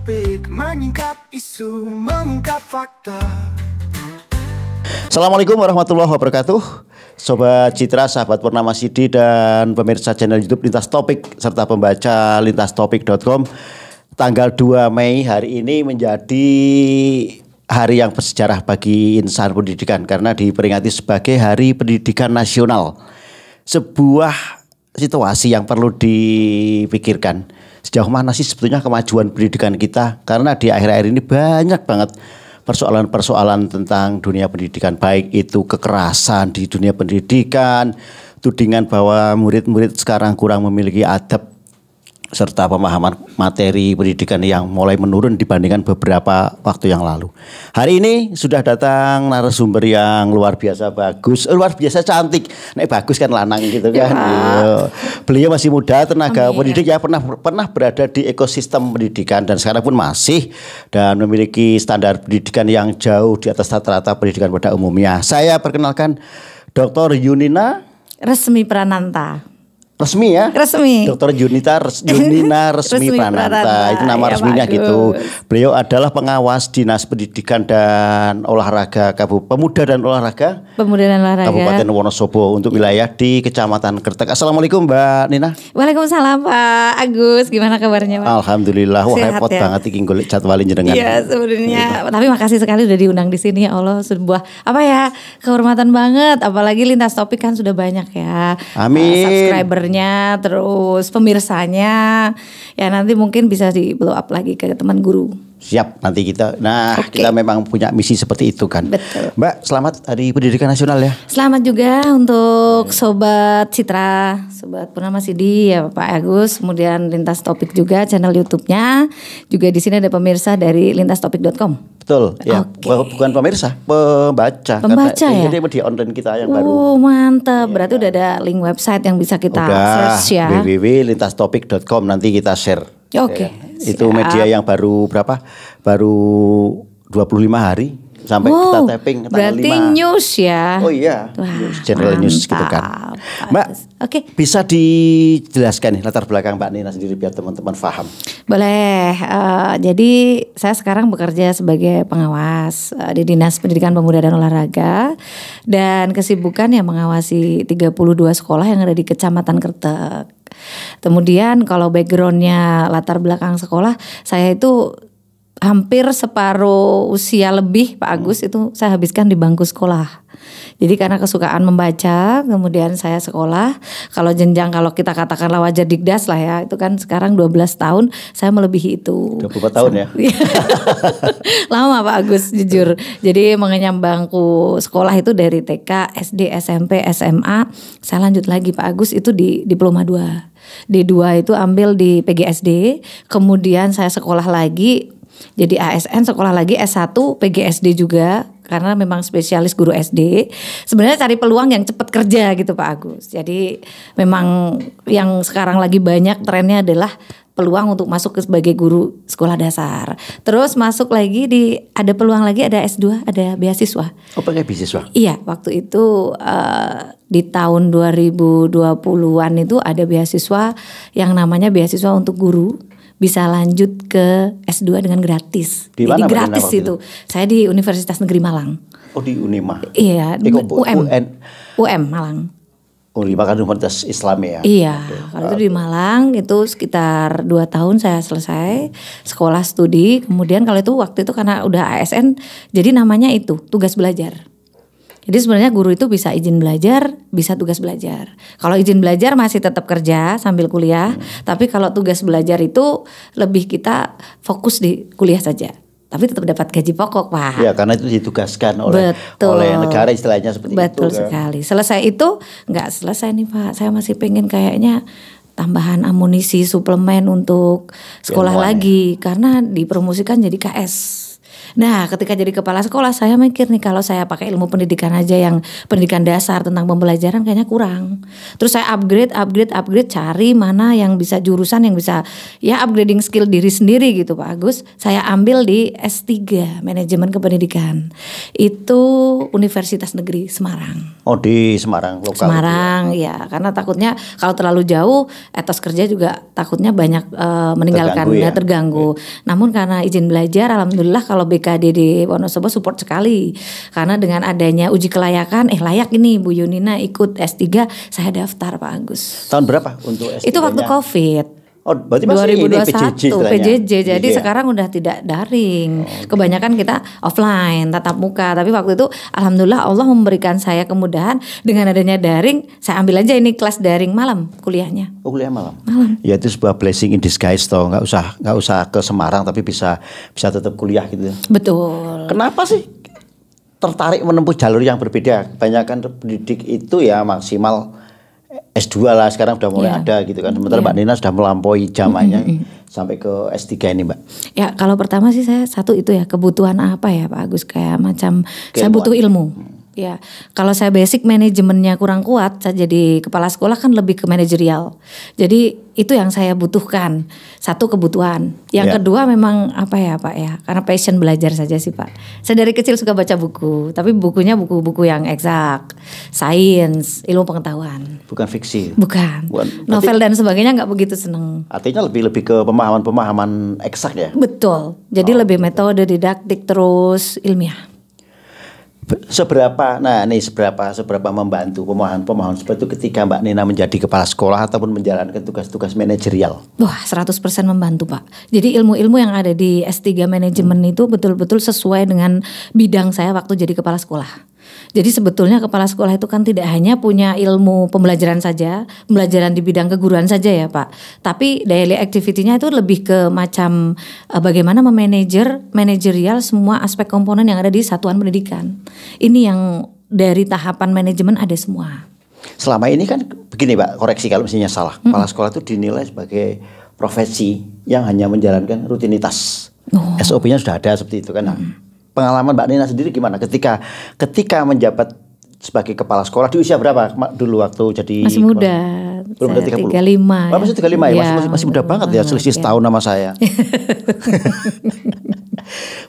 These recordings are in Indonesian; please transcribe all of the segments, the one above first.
Topik menyingkap isu, mengungkap fakta. Assalamualaikum warahmatullahi wabarakatuh. Sobat Citra, sahabat Purnama Sidi dan pemirsa channel YouTube Lintas Topik serta pembaca lintastopik.com. Tanggal 2 Mei hari ini menjadi hari yang bersejarah bagi insan pendidikan karena diperingati sebagai Hari Pendidikan Nasional. Sebuah situasi yang perlu dipikirkan. Sejauh mana sih sebetulnya kemajuan pendidikan kita? Karena di akhir-akhir ini banyak banget persoalan-persoalan tentang dunia pendidikan, baik itu kekerasan di dunia pendidikan, tudingan bahwa murid-murid sekarang kurang memiliki adab serta pemahaman materi pendidikan yang mulai menurun dibandingkan beberapa waktu yang lalu. Hari ini sudah datang narasumber yang luar biasa bagus, luar biasa cantik. Nek bagus kan lanang gitu kan. Ya. Beliau masih muda, tenaga pendidik ya, pernah berada di ekosistem pendidikan dan sekarang pun masih dan memiliki standar pendidikan yang jauh di atas rata-rata pendidikan pada umumnya. Saya perkenalkan Dr. Yunina Resmi Prananta. Resmi ya? Resmi. Dr. Yunina Resmi Prananta. Itu nama ya, resminya bagus. gitu. Beliau adalah pengawas Dinas Pendidikan dan Olahraga Pemuda dan Olahraga Kabupaten Wonosobo untuk wilayah di Kecamatan Kertek. Assalamualaikum Mbak Nina. Waalaikumsalam Pak Agus. Gimana kabarnya Pak? Alhamdulillah. Wah, repot ya? banget iki golek jadwalin jenengan. Iya sebenarnya. Tapi makasih sekali udah diundang di sini ya Allah. Sebuah kehormatan banget. Apalagi Lintas Topik kan sudah banyak ya. Amin. Subscriber terus pemirsanya ya, nanti mungkin bisa di blow up lagi ke teman guru. Siap, nanti kita kita memang punya misi seperti itu kan. Betul. Mbak, selamat Hari Pendidikan Nasional ya. Selamat juga untuk Sobat Citra, Sobat Purnama Sidi ya Pak Agus, kemudian Lintas Topik juga channel YouTube-nya. Juga di sini ada pemirsa dari lintastopik.com. Betul, ya. Bukan pemirsa, pembaca. Pembaca ya. Jadi di online kita yang baru. Oh mantap, berarti udah ada link website yang bisa kita search ya. www.lintastopik.com, nanti kita share. Oke. Ya. Itu media yang baru berapa? Baru 25 hari sampai kita tapping tanggal 5. Berarti news ya. Oh iya. Wah, general news gitu kan. Mbak, bisa dijelaskan nih latar belakang Mbak Nina sendiri biar teman-teman paham. Boleh. Jadi saya sekarang bekerja sebagai pengawas di Dinas Pendidikan Pemuda dan Olahraga, dan kesibukan yang mengawasi 32 sekolah yang ada di Kecamatan Kertek. Kemudian kalau backgroundnya latar belakang sekolah, saya itu hampir separuh usia lebih Pak Agus itu saya habiskan di bangku sekolah. Jadi karena kesukaan membaca, kemudian saya sekolah. Kalau jenjang, kalau kita katakanlah wajar dikdas lah ya, itu kan sekarang 12 tahun, saya melebihi itu. 24 tahun ya? Lama Pak Agus jujur. Jadi mengenyam bangku sekolah itu dari TK, SD, SMP, SMA. Saya lanjut lagi Pak Agus itu di Diploma 2. D2 itu ambil di PGSD, kemudian saya sekolah lagi jadi ASN, sekolah lagi S1 PGSD juga karena memang spesialis guru SD. Sebenarnya cari peluang yang cepat kerja gitu Pak Agus. Jadi memang yang sekarang lagi banyak trennya adalah peluang untuk masuk sebagai guru sekolah dasar. Terus masuk lagi ada peluang lagi, ada S2, ada beasiswa. Oh, pakai beasiswa? Iya, waktu itu di tahun 2020-an itu ada beasiswa yang namanya beasiswa untuk guru. Bisa lanjut ke S2 dengan gratis. Di Jadi mana gratis itu. Saya di Universitas Negeri Malang. Oh, di Unima. Iya, UM Malang. Unima kan Universitas Islam ya. Iya, kalau itu di Malang itu sekitar 2 tahun saya selesai sekolah studi. Kemudian kalau itu waktu itu karena udah ASN, jadi namanya itu tugas belajar. Jadi sebenarnya guru itu bisa izin belajar, bisa tugas belajar. Kalau izin belajar masih tetap kerja sambil kuliah, tapi kalau tugas belajar itu lebih kita fokus di kuliah saja. Tapi tetap dapat gaji pokok Pak. Ya karena itu ditugaskan oleh negara istilahnya seperti itu. Betul sekali. Selesai itu nggak selesai nih Pak. Saya masih pengen kayaknya tambahan amunisi suplemen untuk sekolah lagi. Karena dipromosikan jadi KS. Nah, ketika jadi kepala sekolah saya mikir nih kalau saya pakai ilmu pendidikan aja yang pendidikan dasar tentang pembelajaran kayaknya kurang. Terus saya upgrade cari mana yang bisa jurusan yang bisa ya upgrading skill diri sendiri gitu Pak Agus. Saya ambil di S3 Manajemen Kependidikan. Itu Universitas Negeri Semarang. Oh di Semarang lokal. Semarang ya, karena takutnya kalau terlalu jauh etos kerja juga takutnya banyak meninggalkan terganggu. Namun karena izin belajar alhamdulillah kalau BKD di Wonosobo support sekali. Karena dengan adanya uji kelayakan layak ini Bu Yunina ikut S3, saya daftar Pak Agus. Tahun berapa untuk S3-nya? Itu waktu Covid. Oh, berarti masih 2021 ini PJJ. Jadi sekarang udah tidak daring. Kebanyakan kita offline, tatap muka. Tapi waktu itu alhamdulillah Allah memberikan saya kemudahan dengan adanya daring. Saya ambil aja ini kelas daring malam kuliahnya. Oh, kuliah malam. Ya itu sebuah blessing in disguise toh. Nggak usah ke Semarang tapi bisa tetap kuliah gitu. Betul. Kenapa sih tertarik menempuh jalur yang berbeda? Kebanyakan pendidik itu ya maksimal S2 lah, sekarang udah mulai ada gitu kan. Sementara Mbak Nina sudah melampaui zamannya sampai ke S3 ini Mbak. Ya kalau pertama sih saya satu itu ya kebutuhan apa ya Pak Agus, kayak macam saya butuh ilmu. Ya, kalau saya basic manajemennya kurang kuat, saya jadi kepala sekolah kan lebih ke manajerial. Jadi itu yang saya butuhkan. Satu kebutuhan. Yang kedua memang apa ya Pak ya, karena passion belajar saja sih Pak. Saya dari kecil suka baca buku, tapi bukunya buku-buku yang eksak, sains, ilmu pengetahuan. Bukan fiksi. Bukan. Novel dan sebagainya nggak begitu seneng. Artinya lebih ke pemahaman eksak ya. Betul. Jadi lebih metode didaktik terus ilmiah. Seberapa membantu pemahaman seperti itu ketika Mbak Nina menjadi kepala sekolah ataupun menjalankan tugas-tugas manajerial? Wah 100% membantu Pak. Jadi ilmu-ilmu yang ada di S3 manajemen itu betul-betul sesuai dengan bidang saya waktu jadi kepala sekolah. Jadi sebetulnya kepala sekolah itu kan tidak hanya punya ilmu pembelajaran saja, pembelajaran di bidang keguruan saja ya Pak. Tapi daily activity-nya itu lebih ke macam bagaimana manajerial semua aspek komponen yang ada di satuan pendidikan. Ini yang dari tahapan manajemen ada semua. Selama ini kan begini Pak, koreksi kalau misalnya salah. Kepala sekolah itu dinilai sebagai profesi yang hanya menjalankan rutinitas. SOP-nya sudah ada seperti itu kan. Pengalaman Mbak Nina sendiri gimana ketika menjabat sebagai kepala sekolah di usia berapa dulu waktu jadi masih muda? Belum ada 35. Oh, masih 35 ya, ya masih muda banget ya, selisih setahun sama saya.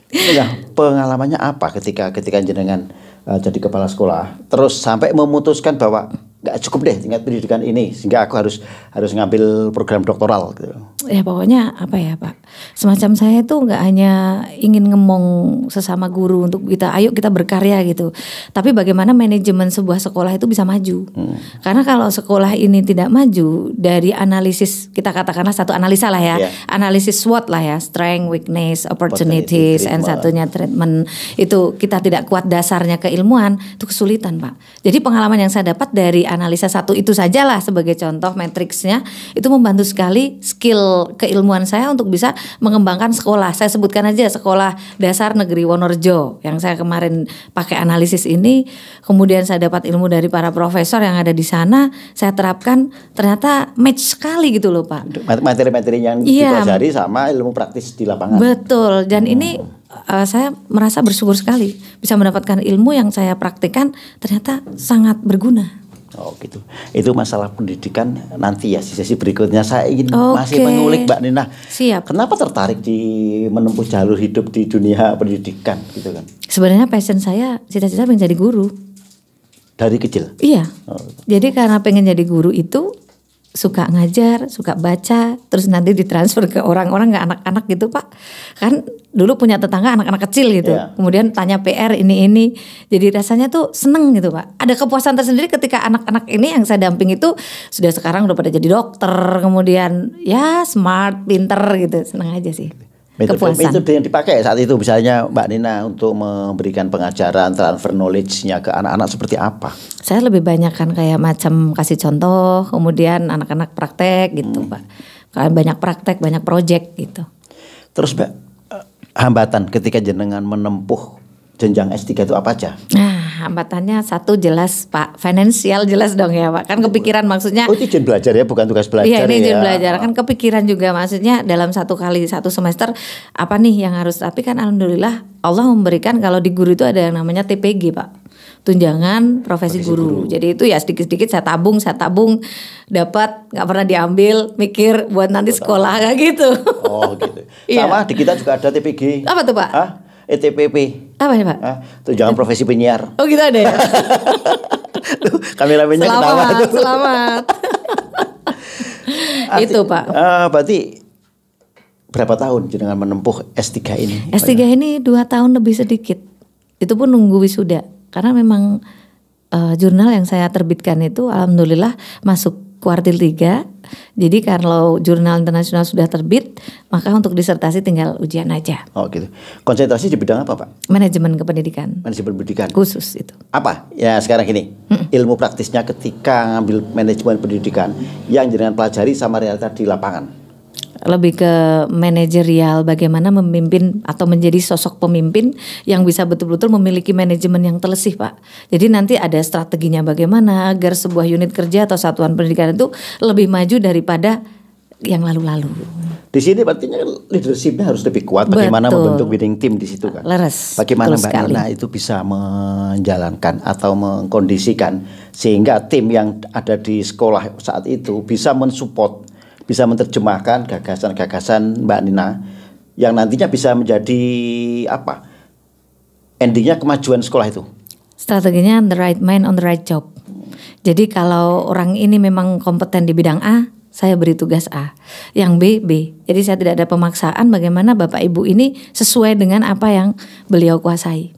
Nah, pengalamannya apa ketika jenengan jadi kepala sekolah terus sampai memutuskan bahwa nggak cukup deh tingkat pendidikan ini sehingga aku harus ngambil program doktoral gitu. Ya pokoknya apa ya Pak, semacam saya itu nggak hanya ingin ngomong sesama guru untuk ayo kita berkarya gitu, tapi bagaimana manajemen sebuah sekolah itu bisa maju. Karena kalau sekolah ini tidak maju dari analisis, kita katakanlah satu analisa lah ya, analisis SWOT lah ya, strength, weakness, opportunities, and satunya treatment, itu kita tidak kuat dasarnya keilmuan, itu kesulitan Pak. Jadi pengalaman yang saya dapat dari analisa satu itu sajalah sebagai contoh matriksnya itu membantu sekali skill keilmuan saya untuk bisa mengembangkan sekolah. Saya sebutkan aja sekolah dasar negeri Wonorejo yang saya kemarin pakai analisis ini, kemudian saya dapat ilmu dari para profesor yang ada di sana, saya terapkan ternyata match sekali gitu loh Pak. Materi-materi yang dipelajari sama ilmu praktis di lapangan. Betul, dan ini saya merasa bersyukur sekali bisa mendapatkan ilmu yang saya praktikkan ternyata sangat berguna. Oh gitu. Itu masalah pendidikan nanti ya, sesi berikutnya saya ingin masih mengulik Mbak Nina. Siap. Kenapa tertarik menempuh jalur hidup di dunia pendidikan gitu kan? Sebenarnya passion saya cita-cita pengen jadi guru. Dari kecil? Iya. Jadi karena pengen jadi guru itu suka ngajar, suka baca, terus nanti ditransfer ke orang-orang, ke anak-anak gitu Pak. Kan dulu punya tetangga anak-anak kecil gitu. Kemudian tanya PR ini. Jadi rasanya tuh seneng gitu Pak. Ada kepuasan tersendiri ketika anak-anak ini yang saya damping itu sudah sekarang udah pada jadi dokter, kemudian ya smart, pinter gitu. Seneng aja sih. Metode yang dipakai saat itu misalnya Mbak Nina untuk memberikan pengajaran, transfer knowledge-nya ke anak-anak seperti apa? Saya lebih banyak kan kayak macam kasih contoh, kemudian anak-anak praktek gitu Pak. Kalian banyak praktek, banyak project gitu. Terus Mbak, hambatan ketika jenengan menempuh jenjang S3 itu apa aja? Nah hambatannya satu jelas Pak, finansial jelas dong ya Pak. Kan kepikiran maksudnya. Oh, itu izin belajar ya, bukan tugas belajar iya, ini izin ya. belajar. Kan kepikiran juga maksudnya dalam satu semester apa nih yang harus. Tapi kan alhamdulillah Allah memberikan kalau di guru itu ada yang namanya TPG Pak. Tunjangan profesi guru. Jadi itu ya sedikit-sedikit saya tabung dapat, nggak pernah diambil, mikir buat nanti sekolah kayak gitu. Oh gitu. Sama di kita juga ada TPG. Apa tuh Pak? Hah? ETPP. Apa ya Pak? Tunjangan profesi penyiar. Oh gitu ada ya. Kameramennya ketawa tuh. Selamat. Itu Pak. Berarti berapa tahun jenengan menempuh S3 ini? S3 ini 2 tahun lebih sedikit. Itu pun nunggu wisuda. Karena memang jurnal yang saya terbitkan itu alhamdulillah masuk kuartil 3. Jadi kalau jurnal internasional sudah terbit, maka untuk disertasi tinggal ujian aja. Oh gitu. Konsentrasi di bidang apa Pak? Manajemen kependidikan. Manajemen pendidikan. Khusus itu. Apa? Ya sekarang gini, ilmu praktisnya ketika ngambil manajemen pendidikan yang jenengan pelajari sama realita di lapangan. Lebih ke manajerial, bagaimana memimpin atau menjadi sosok pemimpin yang bisa betul-betul memiliki manajemen yang telesih Pak. Jadi nanti ada strateginya bagaimana agar sebuah unit kerja atau satuan pendidikan itu lebih maju daripada yang lalu-lalu. Di sini berarti leadershipnya harus lebih kuat. Bagaimana membentuk winning team di situ kan. Leres. Bagaimana Mbak Nina itu bisa menjalankan atau mengkondisikan sehingga tim yang ada di sekolah saat itu bisa mensupport, bisa menerjemahkan gagasan-gagasan Mbak Nina yang nantinya bisa menjadi apa? Endingnya kemajuan sekolah itu. Strateginya the right man on the right job. Jadi kalau orang ini memang kompeten di bidang A, saya beri tugas A. Yang B, B. Jadi saya tidak ada pemaksaan bagaimana Bapak Ibu ini sesuai dengan apa yang beliau kuasai.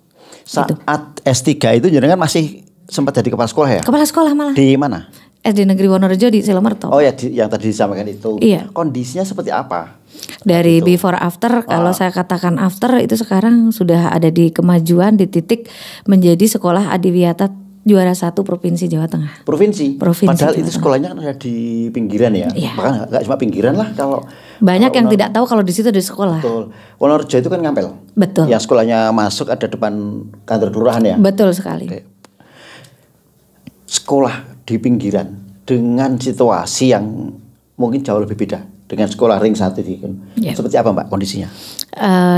Saat S3 itu jenengan masih sempat jadi kepala sekolah ya? Kepala sekolah malah. Di mana? SD Negeri Wonorejo di Silomerto. Oh ya, yang tadi disampaikan itu. Iya. Kondisinya seperti apa? Dari before after, kalau saya katakan after itu sekarang sudah ada di kemajuan di titik menjadi sekolah adiwiyata juara 1 Provinsi Jawa Tengah. Provinsi. Padahal Jawa itu Tengah. sekolahnya kan ada di pinggiran ya. Iya. Bahkan nggak cuma pinggiran lah kalau. Banyak yang tidak tahu kalau di situ ada sekolah. Betul. Wonorejo itu kan Ngampel. Betul. Yang sekolahnya masuk ada depan kantor kelurahan ya. Betul sekali. Oke. Sekolah di pinggiran dengan situasi yang mungkin jauh lebih beda dengan sekolah ring 1 ini kan. Ya. Seperti apa Mbak kondisinya?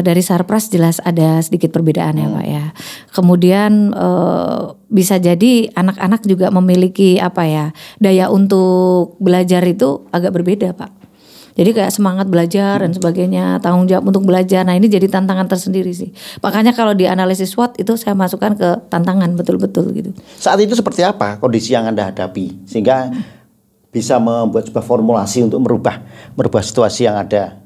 Dari Sarpras jelas ada sedikit perbedaan ya Pak ya. Kemudian bisa jadi anak-anak juga memiliki apa ya, daya untuk belajar itu agak berbeda Pak. Jadi kayak semangat belajar dan sebagainya, tanggung jawab untuk belajar. Nah ini jadi tantangan tersendiri sih. Makanya kalau di analisis SWOT itu saya masukkan ke tantangan betul-betul gitu. Saat itu seperti apa kondisi yang Anda hadapi sehingga bisa membuat sebuah formulasi untuk merubah situasi yang ada?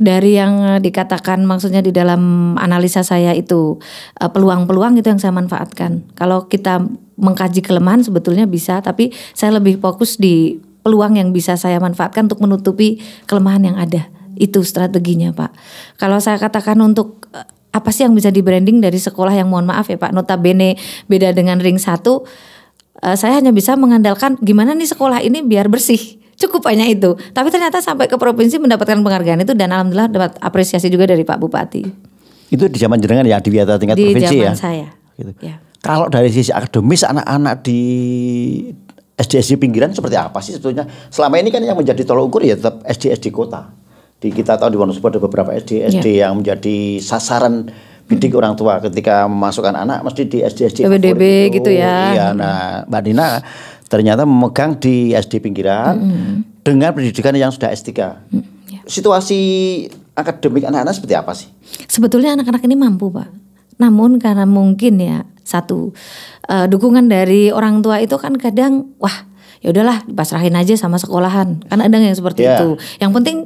Dari yang dikatakan maksudnya di dalam analisa saya itu peluang-peluang itu yang saya manfaatkan. Kalau kita mengkaji kelemahan sebetulnya bisa, tapi saya lebih fokus di peluang yang bisa saya manfaatkan untuk menutupi kelemahan yang ada. Itu strateginya Pak. Kalau saya katakan untuk apa sih yang bisa di branding dari sekolah yang mohon maaf ya Pak, notabene beda dengan ring 1, saya hanya bisa mengandalkan gimana nih sekolah ini biar bersih. Cukup hanya itu. Tapi ternyata sampai ke provinsi mendapatkan penghargaan itu dan alhamdulillah dapat apresiasi juga dari Pak Bupati. Itu di zaman jenengan ya adiwiyata tingkat provinsi ya? Di zaman saya. Gitu. Ya. Kalau dari sisi akademis anak-anak di SD pinggiran seperti apa sih sebetulnya? Selama ini kan yang menjadi tolok ukur ya tetap SD kota. Kita tahu di Wonosobo ada beberapa SD yang menjadi sasaran bidik orang tua ketika memasukkan anak mesti di SD PBDB gitu ya. Iya, nah Mbak Nina ternyata memegang di SD pinggiran dengan pendidikan yang sudah S3. Ya. Situasi akademik anak-anak seperti apa sih? Sebetulnya anak-anak ini mampu Pak. Namun karena mungkin ya satu dukungan dari orang tua itu kan kadang wah ya udahlah pasrahin aja sama sekolahan. Kan ada yang seperti itu. Yang penting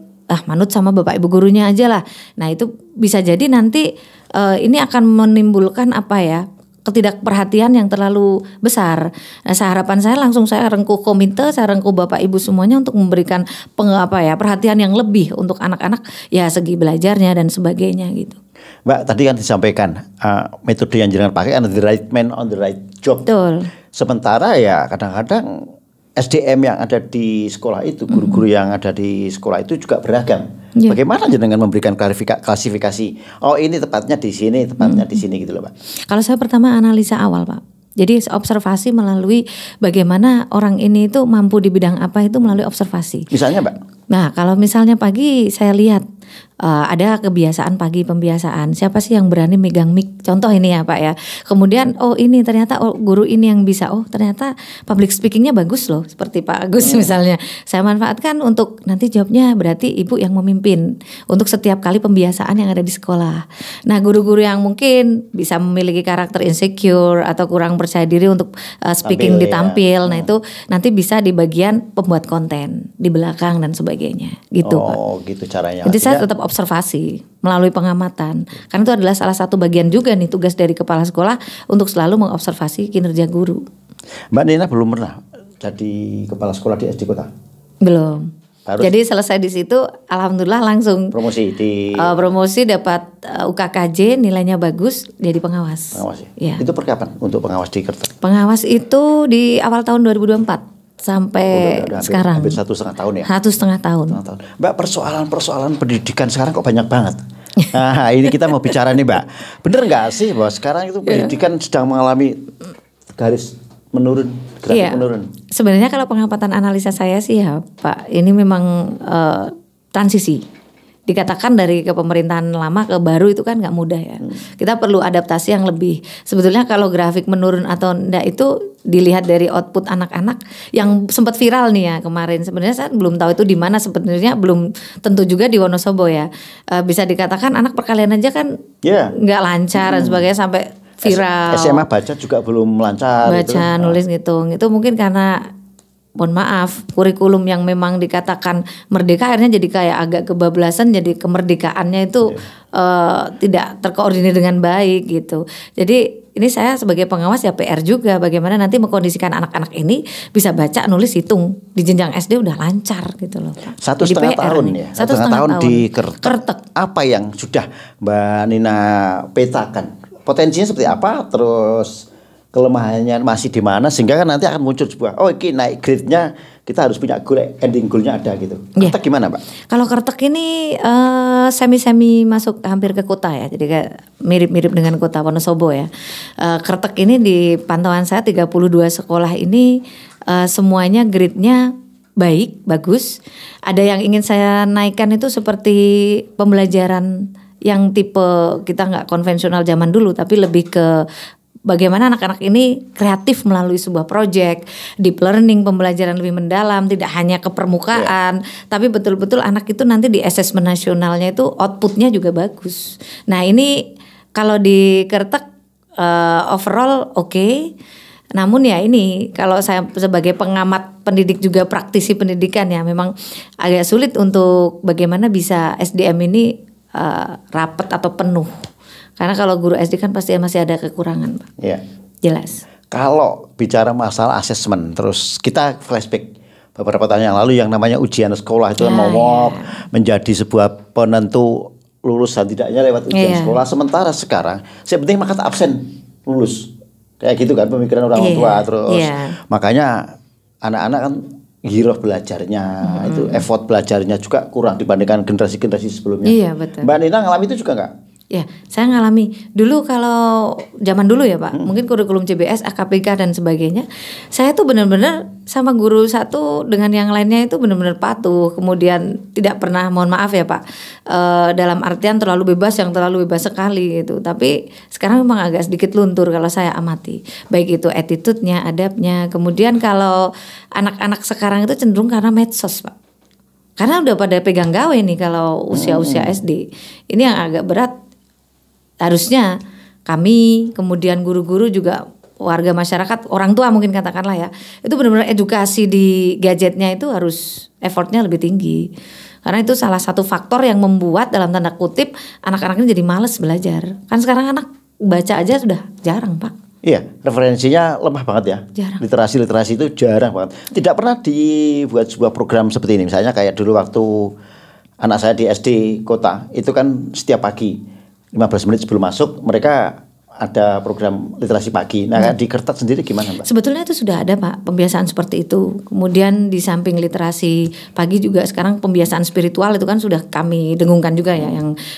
manut sama bapak ibu gurunya aja lah. Nah itu bisa jadi nanti ini akan menimbulkan apa ya, ketidakperhatian yang terlalu besar. Nah, harapan saya langsung saya rengkuh komite, saya rengkuh bapak ibu semuanya untuk memberikan perhatian yang lebih untuk anak-anak ya segi belajarnya dan sebagainya gitu. Mbak tadi kan disampaikan metode yang jenengan pakai the right man on the right job. Betul. Sementara ya kadang-kadang SDM yang ada di sekolah itu, guru-guru yang ada di sekolah itu juga beragam. Ya. Bagaimana jenengan memberikan klasifikasi? Oh ini tepatnya di sini, tepatnya di sini gitu loh Pak. Kalau saya pertama analisa awal Pak. Jadi observasi melalui bagaimana orang ini itu mampu di bidang apa itu melalui observasi. Misalnya Mbak? Nah, kalau misalnya pagi saya lihat ada kebiasaan pagi pembiasaan. Siapa sih yang berani megang mic? Contoh ini ya Pak ya. Kemudian ini ternyata guru ini yang bisa. Ternyata public speakingnya bagus loh. Seperti Pak Agus misalnya. Saya manfaatkan untuk nanti jawabnya berarti ibu yang memimpin. Untuk setiap kali pembiasaan yang ada di sekolah. Nah guru-guru yang mungkin bisa memiliki karakter insecure atau kurang percaya diri untuk speaking ditampil. Nah itu nanti bisa di bagian pembuat konten. Di belakang dan sebagainya. Gitu Pak. Oh gitu caranya. Jadi saya tetap observasi melalui pengamatan. Karena itu adalah salah satu bagian juga nih tugas dari kepala sekolah untuk selalu mengobservasi kinerja guru. Mbak Nina belum pernah jadi kepala sekolah di SD kota? Belum. Jadi selesai di situ, alhamdulillah langsung promosi dapat UKKJ, nilainya bagus, jadi pengawas. Pengawas ya. Itu per kapan untuk pengawas di Kertek? Pengawas itu di awal tahun 2024. Sampai sekarang hampir 1,5 tahun ya. 1,5 tahun. Mbak, persoalan pendidikan sekarang kok banyak banget. Nah ini kita mau bicara nih Mbak. Bener nggak sih bahwa sekarang itu pendidikan sedang mengalami garis menurun, grafik menurun? Sebenarnya kalau pengamatan analisa saya sih ya Pak, ini memang transisi. Dikatakan dari kepemerintahan lama ke baru itu kan nggak mudah ya. Kita perlu adaptasi yang lebih. Sebetulnya kalau grafik menurun atau enggak itu dilihat dari output anak-anak yang sempat viral nih ya kemarin. Sebenarnya saya belum tahu itu di mana, sebenarnya belum tentu juga di Wonosobo ya. Bisa dikatakan anak perkalian aja kan nggak lancar dan sebagainya sampai viral. SMA baca juga belum lancar. Baca, nulis, ngitung. Itu mungkin karena mohon maaf, kurikulum yang memang dikatakan merdeka akhirnya jadi kayak agak kebablasan, jadi kemerdekaannya itu tidak terkoordinir dengan baik gitu. Jadi ini saya sebagai pengawas ya PR juga bagaimana nanti mengkondisikan anak-anak ini bisa baca, nulis, hitung di jenjang SD udah lancar gitu loh Pak. 1,5 tahun ya. 1,5 tahun di Kertek. Apa yang sudah Mbak Nina petakan? Potensinya seperti apa? Terus kelemahannya masih di mana sehingga kan nanti akan muncul sebuah ini naik grade-nya kita harus punya goal, ending goal-nya ada gitu. Kertek gimana Pak? Kalau Kertek ini semi-semi masuk hampir ke kota ya. Jadi kayak mirip-mirip dengan kota Wonosobo ya. Kertek ini di pantauan saya 32 sekolah ini semuanya grade-nya baik, bagus. Ada yang ingin saya naikkan itu seperti pembelajaran yang tipe kita nggak konvensional zaman dulu tapi lebih ke bagaimana anak-anak ini kreatif melalui sebuah proyek, deep learning, pembelajaran lebih mendalam, tidak hanya ke permukaan, tapi betul-betul anak itu nanti di asesmen nasionalnya itu outputnya juga bagus. Nah ini kalau di Kertek overall oke. Namun ya ini kalau saya sebagai pengamat pendidik juga praktisi pendidikan ya memang agak sulit untuk bagaimana bisa SDM ini rapat atau penuh. Karena kalau guru SD kan pasti masih ada kekurangan Pak. Iya. Jelas. Kalau bicara masalah asesmen, terus kita flashback beberapa tahun yang lalu yang namanya ujian sekolah itu kan menjadi sebuah penentu lulus dan tidaknya lewat ujian sekolah. Sementara sekarang yang penting maka absen lulus. Kayak gitu kan pemikiran orang tua terus. Makanya anak-anak kan giroh belajarnya, itu effort belajarnya juga kurang dibandingkan generasi-generasi sebelumnya. Iya betul. Mbak Nina ngalami itu juga nggak? Ya, saya ngalami. Dulu kalau zaman dulu ya Pak, mungkin kurikulum CBS, AKPK dan sebagainya. Saya tuh benar-benar sama guru satu dengan yang lainnya itu benar-benar patuh. Kemudian tidak pernah, mohon maaf ya Pak, dalam artian terlalu bebas sekali gitu. Tapi sekarang memang agak sedikit luntur kalau saya amati. Baik itu attitude-nya, adabnya. Kemudian kalau anak-anak sekarang itu cenderung karena medsos Pak. Karena udah pada pegang gawe nih kalau usia-usia SD. Ini yang agak berat. Harusnya kami, kemudian guru-guru juga warga masyarakat, orang tua mungkin katakanlah ya, itu benar-benar edukasi di gadgetnya itu harus effortnya lebih tinggi. Karena itu salah satu faktor yang membuat dalam tanda kutip anak-anak ini jadi males belajar. Kan sekarang anak baca aja sudah jarang Pak. Iya, referensinya lemah banget ya. Jarang. Literasi itu jarang banget. Tidak pernah dibuat sebuah program seperti ini. Misalnya kayak dulu waktu anak saya di SD kota, itu kan setiap pagi 15 menit sebelum masuk mereka ada program literasi pagi. Nah, di Kertek sendiri gimana, Mbak? Sebetulnya itu sudah ada, Pak, pembiasaan seperti itu. Kemudian di samping literasi pagi juga sekarang pembiasaan spiritual itu kan sudah kami dengungkan juga ya,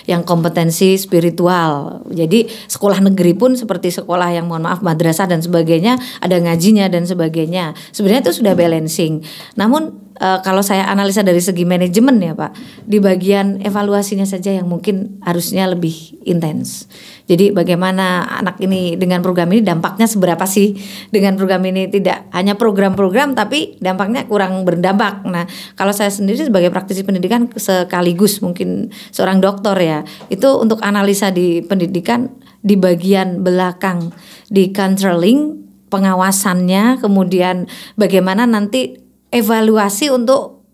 yang kompetensi spiritual. Jadi sekolah negeri pun seperti sekolah yang mohon maaf madrasah dan sebagainya, ada ngajinya dan sebagainya. Sebenarnya itu sudah balancing. Namun kalau saya analisa dari segi manajemen ya Pak, di bagian evaluasinya saja yang mungkin harusnya lebih intens. Jadi bagaimana anak ini dengan program ini dampaknya seberapa sih, dengan program ini tidak hanya program-program tapi dampaknya kurang berdampak. Nah kalau saya sendiri sebagai praktisi pendidikan sekaligus mungkin seorang dokter ya, itu untuk analisa di pendidikan di bagian belakang, di counseling, pengawasannya, kemudian bagaimana nanti evaluasi untuk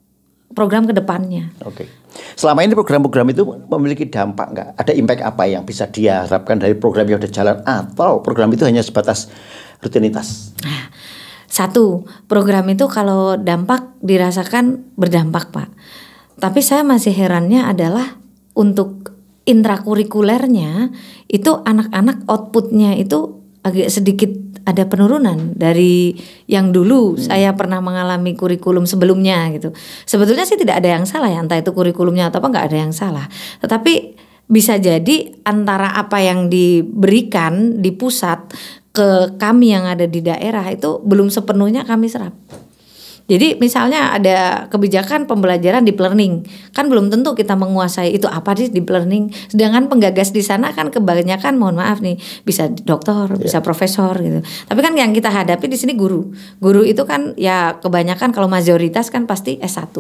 program kedepannya. Oke. Selama ini program-program itu memiliki dampak nggak? Ada impact apa yang bisa diharapkan dari program yang sudah jalan, atau program itu hanya sebatas rutinitas? Satu, program itu kalau dampak dirasakan berdampak, Pak. Tapi saya masih herannya adalah untuk intrakurikulernya itu anak-anak outputnya itu agak sedikit ada penurunan dari yang dulu saya pernah mengalami kurikulum sebelumnya gitu. Sebetulnya sih tidak ada yang salah ya, entah itu kurikulumnya atau apa, nggak ada yang salah. Tetapi bisa jadi antara apa yang diberikan di pusat ke kami yang ada di daerah itu belum sepenuhnya kami serap. Jadi misalnya ada kebijakan pembelajaran deep learning, kan belum tentu kita menguasai itu apa sih deep learning. Sedangkan penggagas di sana kan kebanyakan mohon maaf nih bisa doktor, bisa profesor gitu. Tapi kan yang kita hadapi di sini guru. Guru itu kan ya kebanyakan kalau mayoritas kan pasti S1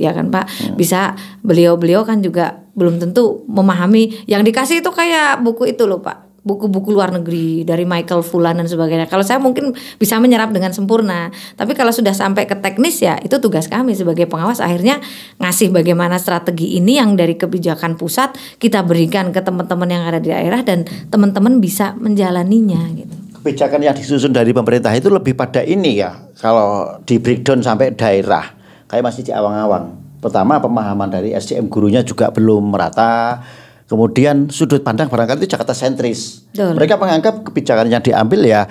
ya kan Pak. Bisa beliau-beliau kan juga belum tentu memahami yang dikasih itu kayak buku itu loh Pak. Buku-buku luar negeri dari Michael Fullan dan sebagainya. Kalau saya mungkin bisa menyerap dengan sempurna. Tapi kalau sudah sampai ke teknis ya itu tugas kami sebagai pengawas akhirnya ngasih bagaimana strategi ini yang dari kebijakan pusat kita berikan ke teman-teman yang ada di daerah dan teman-teman bisa menjalaninya gitu. Kebijakan yang disusun dari pemerintah itu lebih pada ini ya. Kalau di breakdown sampai daerah kayak masih di awang-awang. Pertama pemahaman dari SDM gurunya juga belum merata. Kemudian sudut pandang barangkali itu Jakarta sentris. Mereka menganggap kebijakan yang diambil ya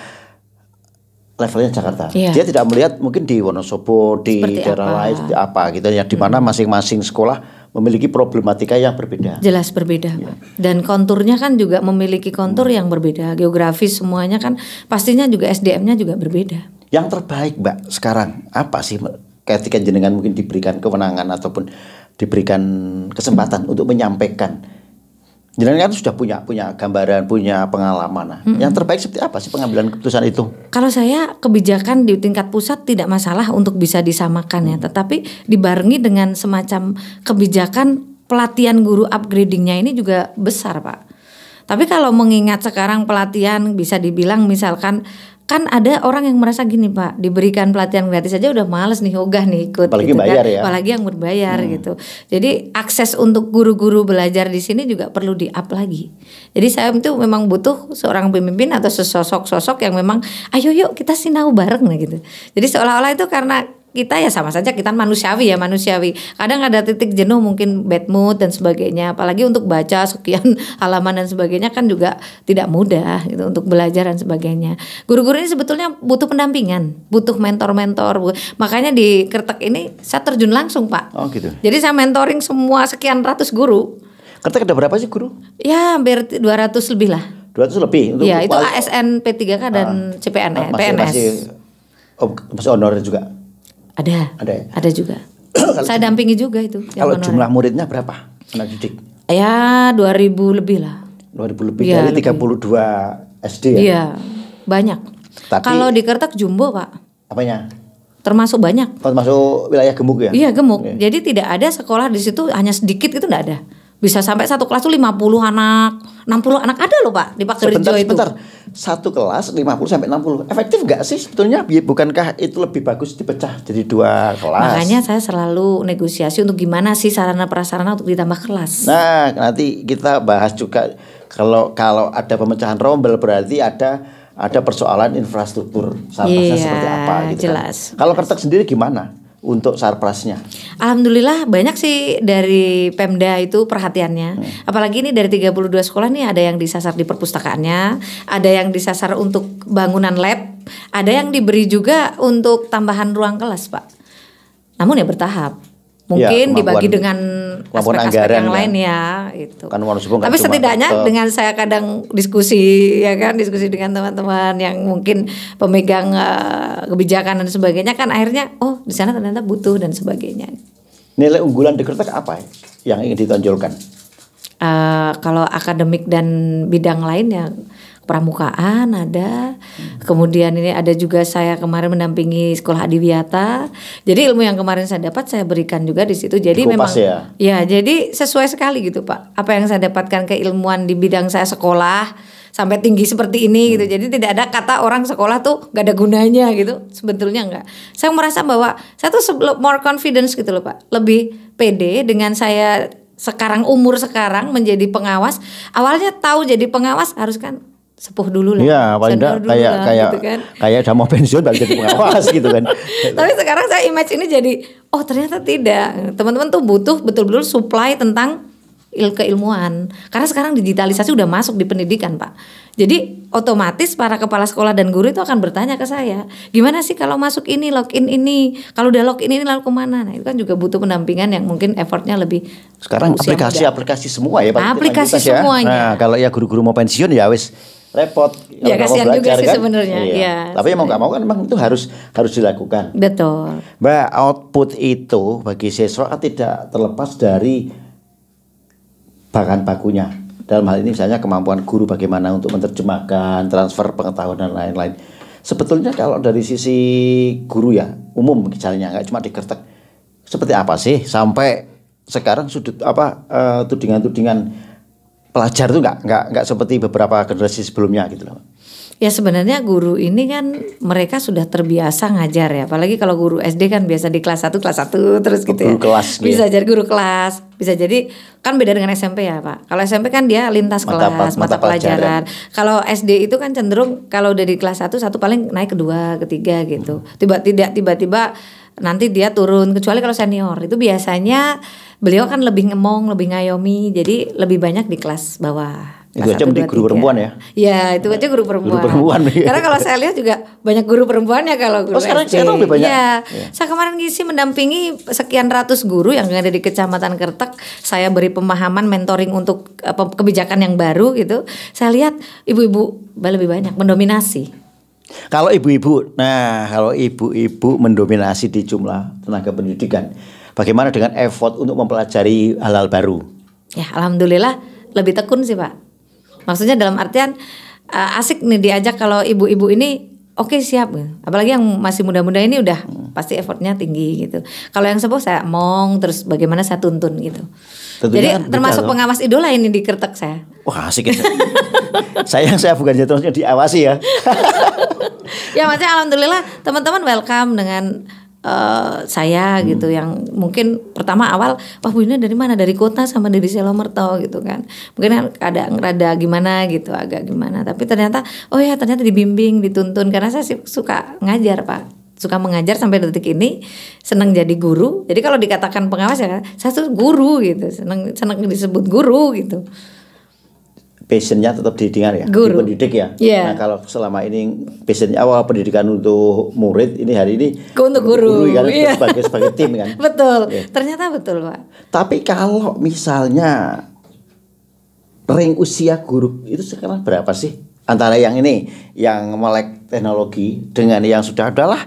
levelnya Jakarta. Dia tidak melihat mungkin di Wonosobo, di daerah lain seperti apa gitu ya, di mana masing-masing sekolah memiliki problematika yang berbeda. Jelas berbeda, Pak. Dan konturnya kan juga memiliki kontur yang berbeda. Geografis semuanya kan pastinya juga SDM-nya juga berbeda. Yang terbaik, Mbak, sekarang apa sih ketika jenengan mungkin diberikan kewenangan ataupun diberikan kesempatan untuk menyampaikan? Jenengan kan sudah punya gambaran, punya pengalaman. Nah, yang terbaik seperti apa sih pengambilan keputusan itu? Kalau saya kebijakan di tingkat pusat tidak masalah untuk bisa disamakan ya, tetapi dibarengi dengan semacam kebijakan pelatihan guru upgradingnya ini juga besar Pak. Tapi kalau mengingat sekarang pelatihan bisa dibilang misalkan kan ada orang yang merasa gini Pak, diberikan pelatihan gratis saja udah males nih, ogah nih ikut. Apalagi gitu bayar kan. ya. Apalagi yang berbayar gitu. Jadi akses untuk guru-guru belajar di sini juga perlu di-up lagi. Jadi saya itu memang butuh seorang pemimpin atau sosok-sosok yang memang ayo yuk kita sinau bareng nah gitu. Jadi seolah-olah itu karena kita ya sama saja kita manusiawi. Kadang ada titik jenuh mungkin bad mood dan sebagainya. Apalagi untuk baca sekian halaman dan sebagainya kan juga tidak mudah gitu untuk belajar dan sebagainya. Guru-guru ini sebetulnya butuh pendampingan, butuh mentor-mentor. Makanya di Kertek ini saya terjun langsung Pak. Oh gitu. Jadi saya mentoring semua sekian ratus guru. Kertek ada berapa sih guru? Ya hampir 200 lebih lah. 200 lebih. Ya itu ASN P3K dan CPNS. PNS. Masih honor juga. Ada juga. Saya dampingi juga itu. Kalau jumlah muridnya berapa anak didik? Ya 2000 lebih lah. 2000 lebih ya, dari 32 SD ya? Iya banyak. Tapi, kalau di Kertek jumbo Pak. Apanya? Termasuk banyak. Termasuk wilayah gemuk ya? Iya gemuk. Okay. Jadi tidak ada sekolah di situ hanya sedikit itu tidak ada. Bisa sampai satu kelas tuh 50 anak, 60 anak ada loh Pak di Pak Kerjo itu. Sebentar. Satu kelas 50 sampai 60. Efektif enggak sih sebetulnya? Bukankah itu lebih bagus dipecah jadi 2 kelas? Makanya saya selalu negosiasi untuk gimana sih sarana prasarana untuk ditambah kelas. Nah, nanti kita bahas juga kalau ada pemecahan rombel berarti ada persoalan infrastruktur. Seperti apa gitu jelas. kan. Kalau Kertek sendiri gimana? untuk sarprasnya? Alhamdulillah banyak sih dari Pemda itu perhatiannya. Apalagi ini dari 32 sekolah nih ada yang disasar di perpustakaannya, ada yang disasar untuk bangunan lab, ada yang diberi juga untuk tambahan ruang kelas, Pak. Namun ya bertahap. Mungkin dibagi dengan aspek-aspek yang lain ya itu. Kan tapi setidaknya dengan saya kadang diskusi dengan teman-teman yang mungkin pemegang kebijakan dan sebagainya, kan akhirnya di sana ternyata butuh dan sebagainya. Nilai unggulan di Kretek apa yang ingin ditonjolkan? Kalau akademik dan bidang lain ya pramukaan ada, kemudian ini ada juga saya kemarin mendampingi sekolah adiwiyata. Jadi ilmu yang kemarin saya dapat saya berikan juga di situ. Jadi memang ya jadi sesuai sekali gitu Pak. Apa yang saya dapatkan keilmuan di bidang saya sekolah sampai tinggi seperti ini gitu. Jadi tidak ada kata orang sekolah tuh gak ada gunanya gitu. Sebetulnya enggak. Saya merasa bahwa saya tuh more confidence gitu loh Pak. Lebih pede dengan saya umur sekarang menjadi pengawas. Awalnya tahu jadi pengawas harus kan sepuh dulu lah. Iya, paling enggak kayak gitu kan. Kayak udah mau pensiun baru jadi pengawas gitu kan. Tapi sekarang saya image ini jadi ternyata tidak. Teman-teman tuh butuh betul-betul supply tentang keilmuan. Karena sekarang digitalisasi udah masuk di pendidikan, Pak. Jadi otomatis para kepala sekolah dan guru itu akan bertanya ke saya, gimana sih kalau masuk ini, login ini, kalau udah login ini lalu kemana? Nah itu kan juga butuh pendampingan yang mungkin effortnya lebih. Sekarang aplikasi semua ya Pak. Aplikasi semuanya. Nah kalau ya guru-guru mau pensiun ya wis repot. Ya kasihan juga sih sebenarnya. Iya. Ya, tapi mau nggak mau kan memang itu harus dilakukan. Betul. Mbak, output itu bagi siswa tidak terlepas dari bahan bakunya. Dalam hal ini misalnya kemampuan guru bagaimana untuk menerjemahkan, transfer pengetahuan dan lain-lain. Sebetulnya kalau dari sisi guru ya umum misalnya nggak cuma di Kretek, seperti apa sih sampai sekarang tudingan-tudingan pelajar itu nggak seperti beberapa generasi sebelumnya gitu loh. Ya sebenarnya guru ini kan mereka sudah terbiasa ngajar ya. Apalagi kalau guru SD kan biasa di kelas 1 terus gitu ya. Kelas, bisa jadi guru kelas. Bisa jadi kan beda dengan SMP ya Pak. Kalau SMP kan dia lintas kelas, mata pelajaran. Kalau SD itu kan cenderung kalau udah di kelas 1 paling naik ke 2, ke 3 gitu. Tiba-tiba nanti dia turun. Kecuali kalau senior itu biasanya beliau kan lebih ngemong, lebih ngayomi. Jadi lebih banyak di kelas bawah. Itu aja di guru perempuan ya? Ya itu aja guru perempuan. Karena kalau saya lihat juga banyak guru perempuan ya kalau guru sekarang SD. lebih banyak? Ya. Saya kemarin ngisi mendampingi sekian ratus guru yang ada di Kecamatan Kretek. Saya beri pemahaman mentoring untuk kebijakan yang baru gitu. Saya lihat ibu-ibu lebih banyak mendominasi. Kalau ibu-ibu mendominasi di jumlah tenaga pendidikan, bagaimana dengan effort untuk mempelajari hal-hal baru? Ya alhamdulillah lebih tekun sih Pak. Maksudnya dalam artian asik nih diajak kalau ibu-ibu ini oke, siap. Apalagi yang masih muda-muda ini udah pasti effortnya tinggi gitu. Kalau yang sepuh saya terus bagaimana saya tuntun gitu. Tentunya jadi termasuk pengawas idola ini di Kretek saya. Wah asik ya. saya bukan jatuhnya diawasi ya. Ya maksudnya alhamdulillah teman-teman welcome dengan saya gitu yang mungkin pertama awal Bu ini dari mana, dari kota sama dari Selomerto gitu kan, mungkin kan rada gimana gitu, agak gimana, tapi ternyata ternyata dibimbing, dituntun karena saya suka ngajar Pak, suka mengajar sampai detik ini, senang jadi guru. Jadi kalau dikatakan pengawas ya saya tuh guru gitu, senang disebut guru gitu. Passionnya tetap didengar ya, guru. Pendidik ya. Yeah. Nah kalau selama ini passionnya pendidikan untuk murid, ini hari ini untuk guru kan, yeah. sebagai tim kan. Betul, yeah. Ternyata betul Pak. Tapi kalau misalnya range usia guru itu sekarang berapa sih? Antara yang ini, yang melek teknologi dengan yang sudah adalah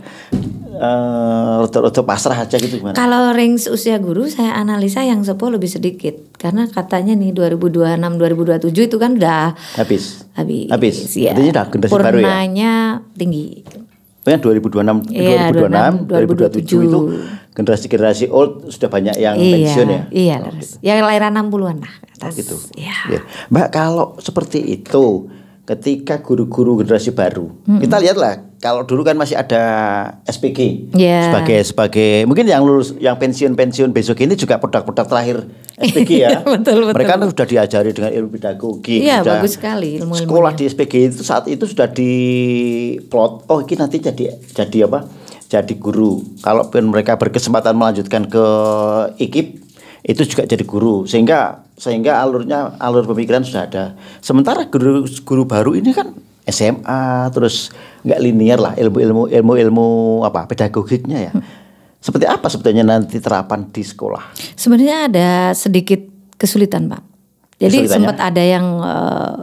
rodo pasrah aja gitu gimana? Kalau range usia guru saya analisa yang sepuh lebih sedikit karena katanya nih 2026 2027 itu kan udah habis ya. Artinya udah generasi baru ya. Purnanya tinggi. Pokoknya 2026 2027 itu generasi old sudah banyak yang pensiun ya. Iya, yang lahiran 60-an lah atas. Gitu. Ya. Mbak kalau seperti itu ketika guru-guru generasi baru, kita lihatlah kalau dulu kan masih ada SPG sebagai mungkin yang lulus, yang pensiun besok ini juga produk-produk terakhir SPG ya. betul. Mereka sudah diajari dengan ilmu pedagogi. Iya bagus sekali ilmu. Sekolah di SPG itu saat itu sudah diplot. Ini nanti jadi apa? jadi guru. Kalaupun mereka berkesempatan melanjutkan ke IKIP, itu juga jadi guru. Sehingga alur pemikiran sudah ada. Sementara guru baru ini kan SMA, terus nggak linear lah ilmu apa pedagogiknya ya. Seperti apa sebetulnya nanti terapan di sekolah? Sebenarnya ada sedikit kesulitan, Pak. Jadi sempat ada yang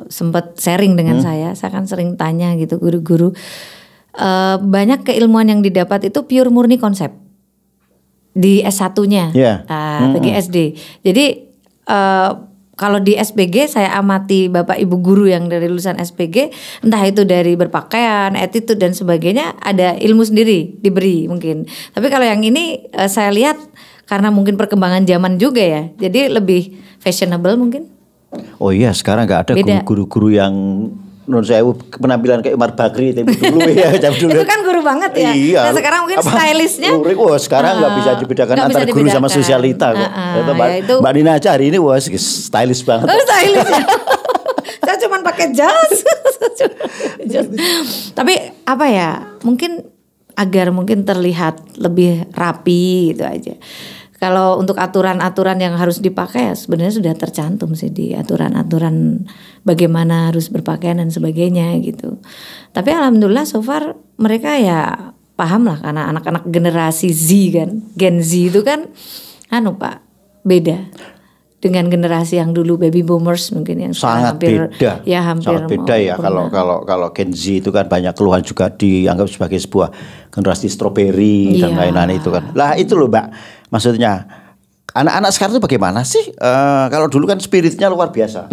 sempat sharing dengan saya kan sering tanya gitu guru-guru. Banyak keilmuan yang didapat itu pure murni konsep di S1-nya, bagi SD. Jadi kalau di SPG saya amati Bapak Ibu guru yang dari lulusan SPG, entah itu dari berpakaian, attitude dan sebagainya, ada ilmu sendiri diberi mungkin. Tapi kalau yang ini saya lihat karena mungkin perkembangan zaman juga ya, jadi lebih fashionable mungkin. Oh iya, sekarang nggak ada guru-guru yang menurut saya penampilan kayak Umar Bakri dulu ya. Itu kan guru banget ya. Iya. Nah sekarang mungkin stylistnya. Sekarang nggak bisa dibedakan antara guru sama sosialita kok. Mbak Nina aja hari ini stylish banget. Oh, stylish ya. Saya cuma pakai jas. Tapi apa ya? Mungkin terlihat lebih rapi gitu aja. Kalau untuk aturan-aturan yang harus dipakai ya sebenarnya sudah tercantum sih di aturan-aturan bagaimana harus berpakaian dan sebagainya gitu. Tapi alhamdulillah so far mereka ya paham lah karena anak-anak generasi Z kan, Gen Z itu kan Pak beda dengan generasi yang dulu baby boomers mungkin yang sangat beda. Ya hampir sangat beda ya. Kalau Gen Z itu kan banyak keluhan juga dianggap sebagai sebuah generasi stroberi dan lain-lain itu kan. Lah itu loh Mbak. Maksudnya anak-anak sekarang itu bagaimana sih? Kalau dulu kan spiritnya luar biasa.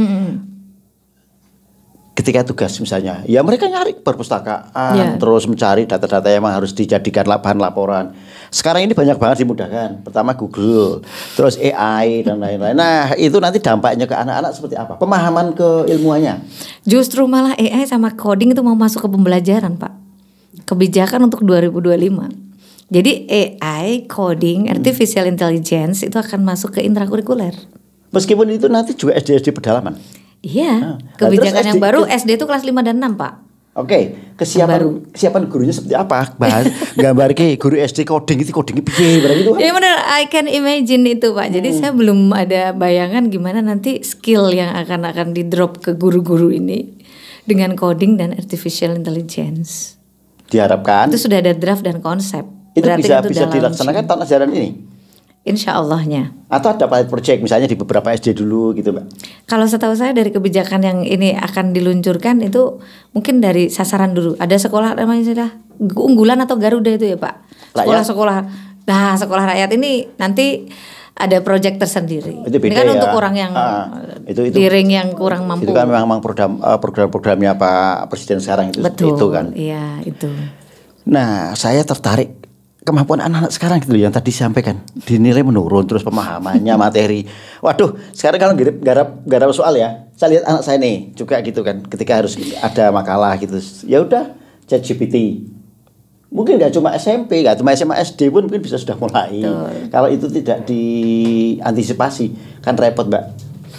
Ketika tugas misalnya, ya mereka nyari perpustakaan, terus mencari data-data yang memang harus dijadikan bahan laporan. Sekarang ini banyak banget dimudahkan. Pertama Google, terus AI dan lain-lain. Nah itu nanti dampaknya ke anak-anak seperti apa? Pemahaman keilmuannya. Justru malah AI sama coding itu mau masuk ke pembelajaran Pak. Kebijakan untuk 2025. Jadi AI, coding, artificial intelligence itu akan masuk ke intrakurikuler. Meskipun itu nanti juga SD pedalaman. Iya, kebijakan yang baru SD itu kelas 5 dan 6 Pak. Oke, kesiapan gurunya seperti apa? Gambar guru SD coding itu codingnya piye gitu. Ya benar, I can imagine itu Pak. Jadi saya belum ada bayangan gimana nanti skill yang akan di drop ke guru-guru ini dengan coding dan artificial intelligence. Diharapkan itu sudah ada draft dan konsep. Itu bisa dilaksanakan tahun ajaran ini? Insya Allahnya. Atau ada pilot project misalnya di beberapa SD dulu gitu Mbak? Kalau setahu saya dari kebijakan yang ini akan diluncurkan itu mungkin dari sasaran dulu. Ada sekolah namanya sudah unggulan atau Garuda itu ya Pak? Sekolah-sekolah. Nah sekolah rakyat ini nanti ada proyek tersendiri. Itu beda ini kan ya. Untuk orang yang di ring yang kurang mampu. Itu kan memang program-programnya Pak Presiden sekarang itu. Betul, itu kan. Iya itu. Nah saya tertarik kemampuan anak-anak sekarang gitu yang tadi disampaikan dinilai menurun terus pemahamannya materi. Waduh, sekarang kalau garap soal ya, saya lihat anak saya nih juga gitu kan. Ketika harus ada makalah gitu, ya udah ChatGPT. Mungkin nggak cuma SMP, nggak cuma SMA SD pun mungkin bisa sudah mulai. Kalau itu tidak diantisipasi kan repot Mbak.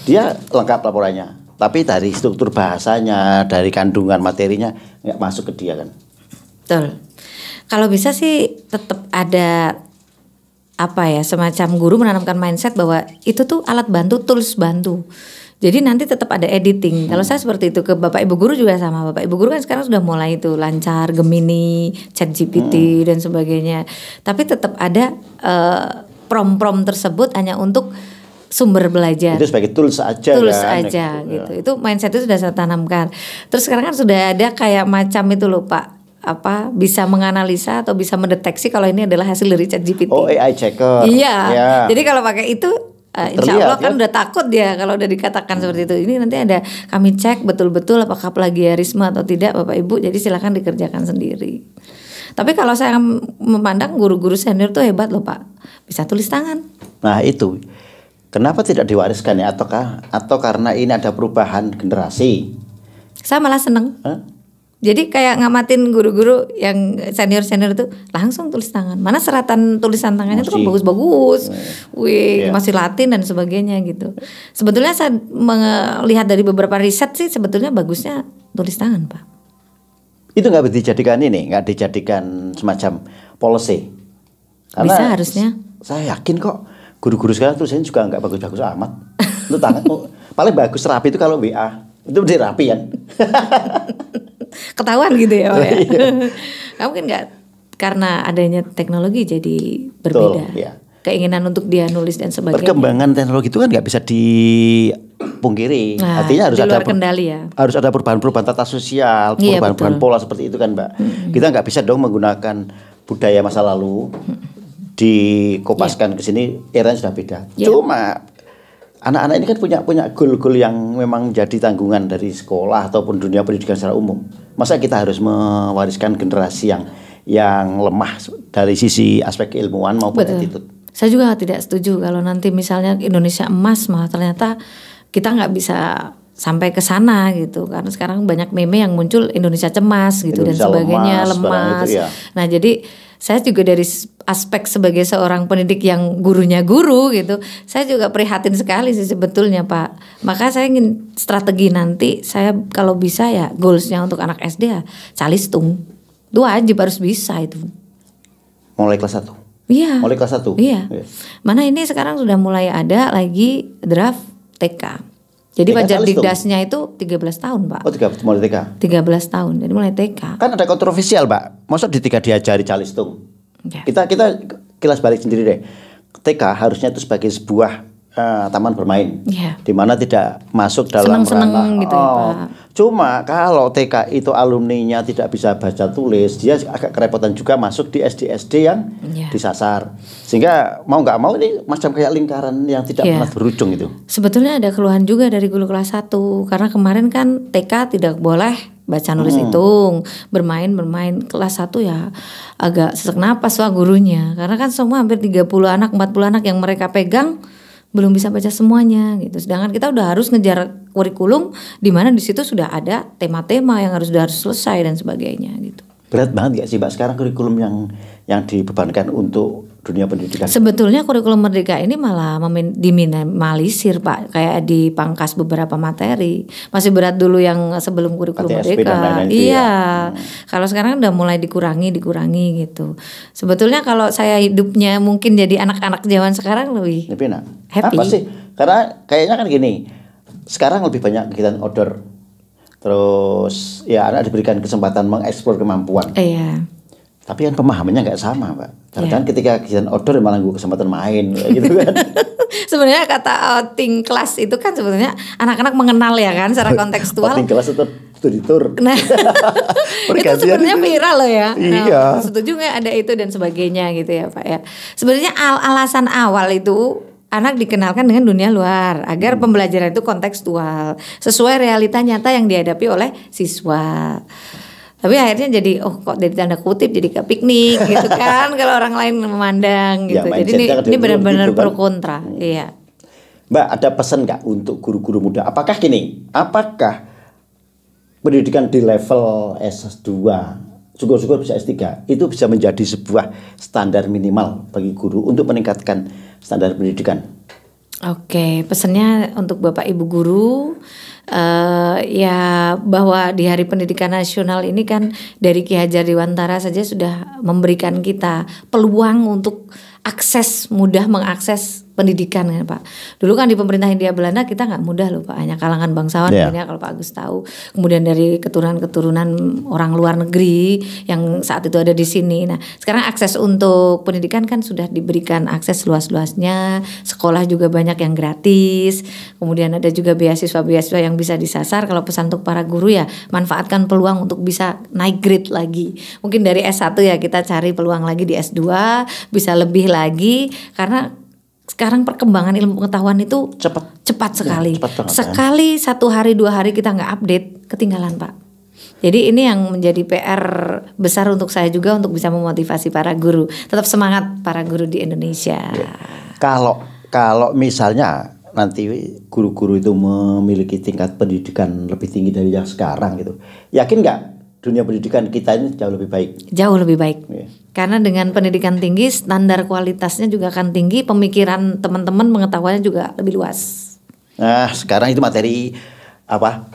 Dia lengkap laporannya, tapi dari struktur bahasanya, dari kandungan materinya nggak masuk ke dia kan. Betul. Kalau bisa sih tetap ada semacam guru menanamkan mindset bahwa itu tuh alat bantu, tools bantu. Jadi nanti tetap ada editing. Kalau saya seperti itu ke Bapak Ibu guru juga sama. Bapak Ibu guru kan sekarang sudah mulai itu lancar, Gemini, ChatGPT dan sebagainya. Tapi tetap ada prom tersebut hanya untuk sumber belajar. Itu sebagai tools aja. Tools aja gitu. Itu mindset itu sudah saya tanamkan. Terus sekarang kan sudah ada kayak macam itu loh Pak. Bisa menganalisa atau bisa mendeteksi kalau ini adalah hasil dari ChatGPT. Oh, AI checker. Iya. Ya. Jadi kalau pakai itu insya Allah kan udah takut dia kalau udah dikatakan seperti itu. Ini nanti ada kami cek betul-betul apakah plagiarisme atau tidak Bapak Ibu. Jadi silakan dikerjakan sendiri. Tapi kalau saya memandang guru-guru senior tuh hebat loh Pak. Bisa tulis tangan. Nah itu. Kenapa tidak diwariskan ya? Atau karena ini ada perubahan generasi? Saya malah seneng. Jadi kayak ngamatin guru-guru yang senior-senior itu langsung tulis tangan. Mana seratan tulisan tangannya itu kan bagus-bagus. Masih Latin dan sebagainya gitu. Sebetulnya saya melihat dari beberapa riset sih sebetulnya bagusnya tulis tangan Pak. Itu nggak dijadikan semacam policy. Karena bisa harusnya. Saya yakin kok guru-guru sekarang tulisannya juga nggak bagus-bagus amat. Itu tangan paling bagus rapi itu kalau WA. Itu bener rapi kan. Ketahuan gitu ya Pak ya. Iya. Kamu mungkin nggak, karena adanya teknologi jadi berbeda. Betul, iya. Keinginan untuk dia nulis dan sebagainya. Perkembangan teknologi itu kan nggak bisa dipungkiri. Nah, artinya harus di luar ada kendali ya. Harus ada perubahan-perubahan tata sosial, Iya, perubahan-perubahan betul. pola seperti itu kan Mbak. Kita nggak bisa dong menggunakan budaya masa lalu dikopaskan ke sini, eranya sudah beda. Iya. Cuma anak-anak ini kan punya goal-goal yang memang jadi tanggungan dari sekolah ataupun dunia pendidikan secara umum. Masa kita harus mewariskan generasi yang lemah dari sisi aspek keilmuan maupun Betul. attitude. Saya juga tidak setuju kalau nanti misalnya Indonesia emas malah ternyata kita nggak bisa sampai ke sana gitu, karena sekarang banyak meme yang muncul Indonesia cemas gitu Indonesia dan sebagainya, lemas, barang lemas. itu, ya. Nah jadi saya juga dari aspek sebagai seorang pendidik yang gurunya guru gitu, saya juga prihatin sekali sih sebetulnya Pak. Maka saya ingin strategi nanti saya kalau bisa ya goalsnya untuk anak SD ya calistung. Itu wajib harus bisa itu. Mulai kelas 1. Iya. Mulai kelas 1. Iya. Mana ini sekarang sudah mulai ada lagi draft TK. Jadi TK pajak calistung? dikdasnya itu 13 tahun Pak. Oh, 3 mulai TK. 13 tahun. Jadi mulai TK. Kan ada kontroversial, Mbak. Masa di TK diajari calistung? Ya. Kita kilas balik sendiri deh. TK harusnya itu sebagai sebuah taman bermain, Iya. di mana tidak masuk dalam Seneng-seneng ranah. gitu ya, Pak. Cuma kalau TK itu alumninya tidak bisa baca tulis, dia agak kerepotan juga masuk di SD yang Iya. disasar. Sehingga mau nggak mau ini macam kayak lingkaran yang tidak Iya. pernah berujung itu. Sebetulnya ada keluhan juga dari guru kelas 1 karena kemarin kan TK tidak boleh baca nulis hitung, bermain kelas 1 ya agak sesak napas wah gurunya. Karena kan semua hampir 30 anak, 40 anak yang mereka pegang belum bisa baca semuanya gitu. Sedangkan kita udah harus ngejar kurikulum di mana di situ sudah ada tema-tema yang harus selesai dan sebagainya gitu. Berat banget nggak sih, Mbak, sekarang kurikulum yang dibebankan untuk dunia pendidikan? Sebetulnya kurikulum Merdeka ini malah diminimalisir Pak, kayak dipangkas beberapa materi. Masih berat dulu yang sebelum kurikulum ATSP dan Merdeka. lain-lain itu Iya. ya. Kalau sekarang udah mulai dikurangi gitu. Sebetulnya kalau saya hidupnya mungkin jadi anak-anak zaman sekarang lebih Tapi enak. happy. Apa sih? Karena kayaknya kan gini. Sekarang lebih banyak kegiatan outdoor. Terus ya anak diberikan kesempatan mengeksplor kemampuan. Iya. Tapi kan pemahamannya nggak sama, Pak. Karena Iya. kan ketika kegiatan outdoor malah gue kesempatan main kayak gitu kan. Sebenarnya kata outing kelas itu kan sebetulnya anak-anak mengenal ya kan secara kontekstual. Outing kelas itu tur. Nah, itu Pergantian sebenarnya itu. viral loh ya. Iya. Nah, setuju nggak ada itu dan sebagainya gitu ya Pak ya. Sebenarnya alasan awal itu anak dikenalkan dengan dunia luar agar pembelajaran itu kontekstual sesuai realita nyata yang dihadapi oleh siswa. Tapi akhirnya jadi kok dari tanda kutip jadi ke piknik gitu kan kalau orang lain memandang Ya, gitu. Jadi mindsetnya kan ini benar-benar gitu kan. pro kontra. Iya. Mbak, ada pesan nggak untuk guru-guru muda? Apakah pendidikan di level S2, syukur-syukur bisa S3, itu bisa menjadi sebuah standar minimal bagi guru untuk meningkatkan standar pendidikan? Oke, pesannya untuk Bapak Ibu guru ya bahwa di Hari Pendidikan Nasional ini kan dari Ki Hajar Dewantara saja sudah memberikan kita peluang untuk mudah mengakses pendidikan kan Pak. Dulu kan di pemerintah Hindia Belanda kita nggak mudah loh Pak, hanya kalangan bangsawan Yeah. ya kalau Pak Agus tahu. Kemudian dari keturunan-keturunan orang luar negeri yang saat itu ada di sini. Nah sekarang akses untuk pendidikan kan sudah diberikan akses luas-luasnya. Sekolah juga banyak yang gratis. Kemudian ada juga beasiswa-beasiswa yang bisa disasar. Kalau pesan untuk para guru ya manfaatkan peluang untuk bisa naik grade lagi. Mungkin dari S1 ya kita cari peluang lagi di S2 bisa lebih lagi karena sekarang perkembangan ilmu pengetahuan itu cepat sekali. cepat banget, Sekali 1 hari 2 hari kita nggak update ketinggalan Pak. Jadi ini yang menjadi PR besar untuk saya juga untuk bisa memotivasi para guru. Tetap semangat para guru di Indonesia. Kalau misalnya nanti guru-guru itu memiliki tingkat pendidikan lebih tinggi dari yang sekarang gitu, yakin nggak dunia pendidikan kita ini jauh lebih baik? Jauh lebih baik. Iya. Karena dengan pendidikan tinggi, standar kualitasnya juga akan tinggi, pemikiran teman-teman pengetahuannya juga lebih luas. Nah, sekarang itu materi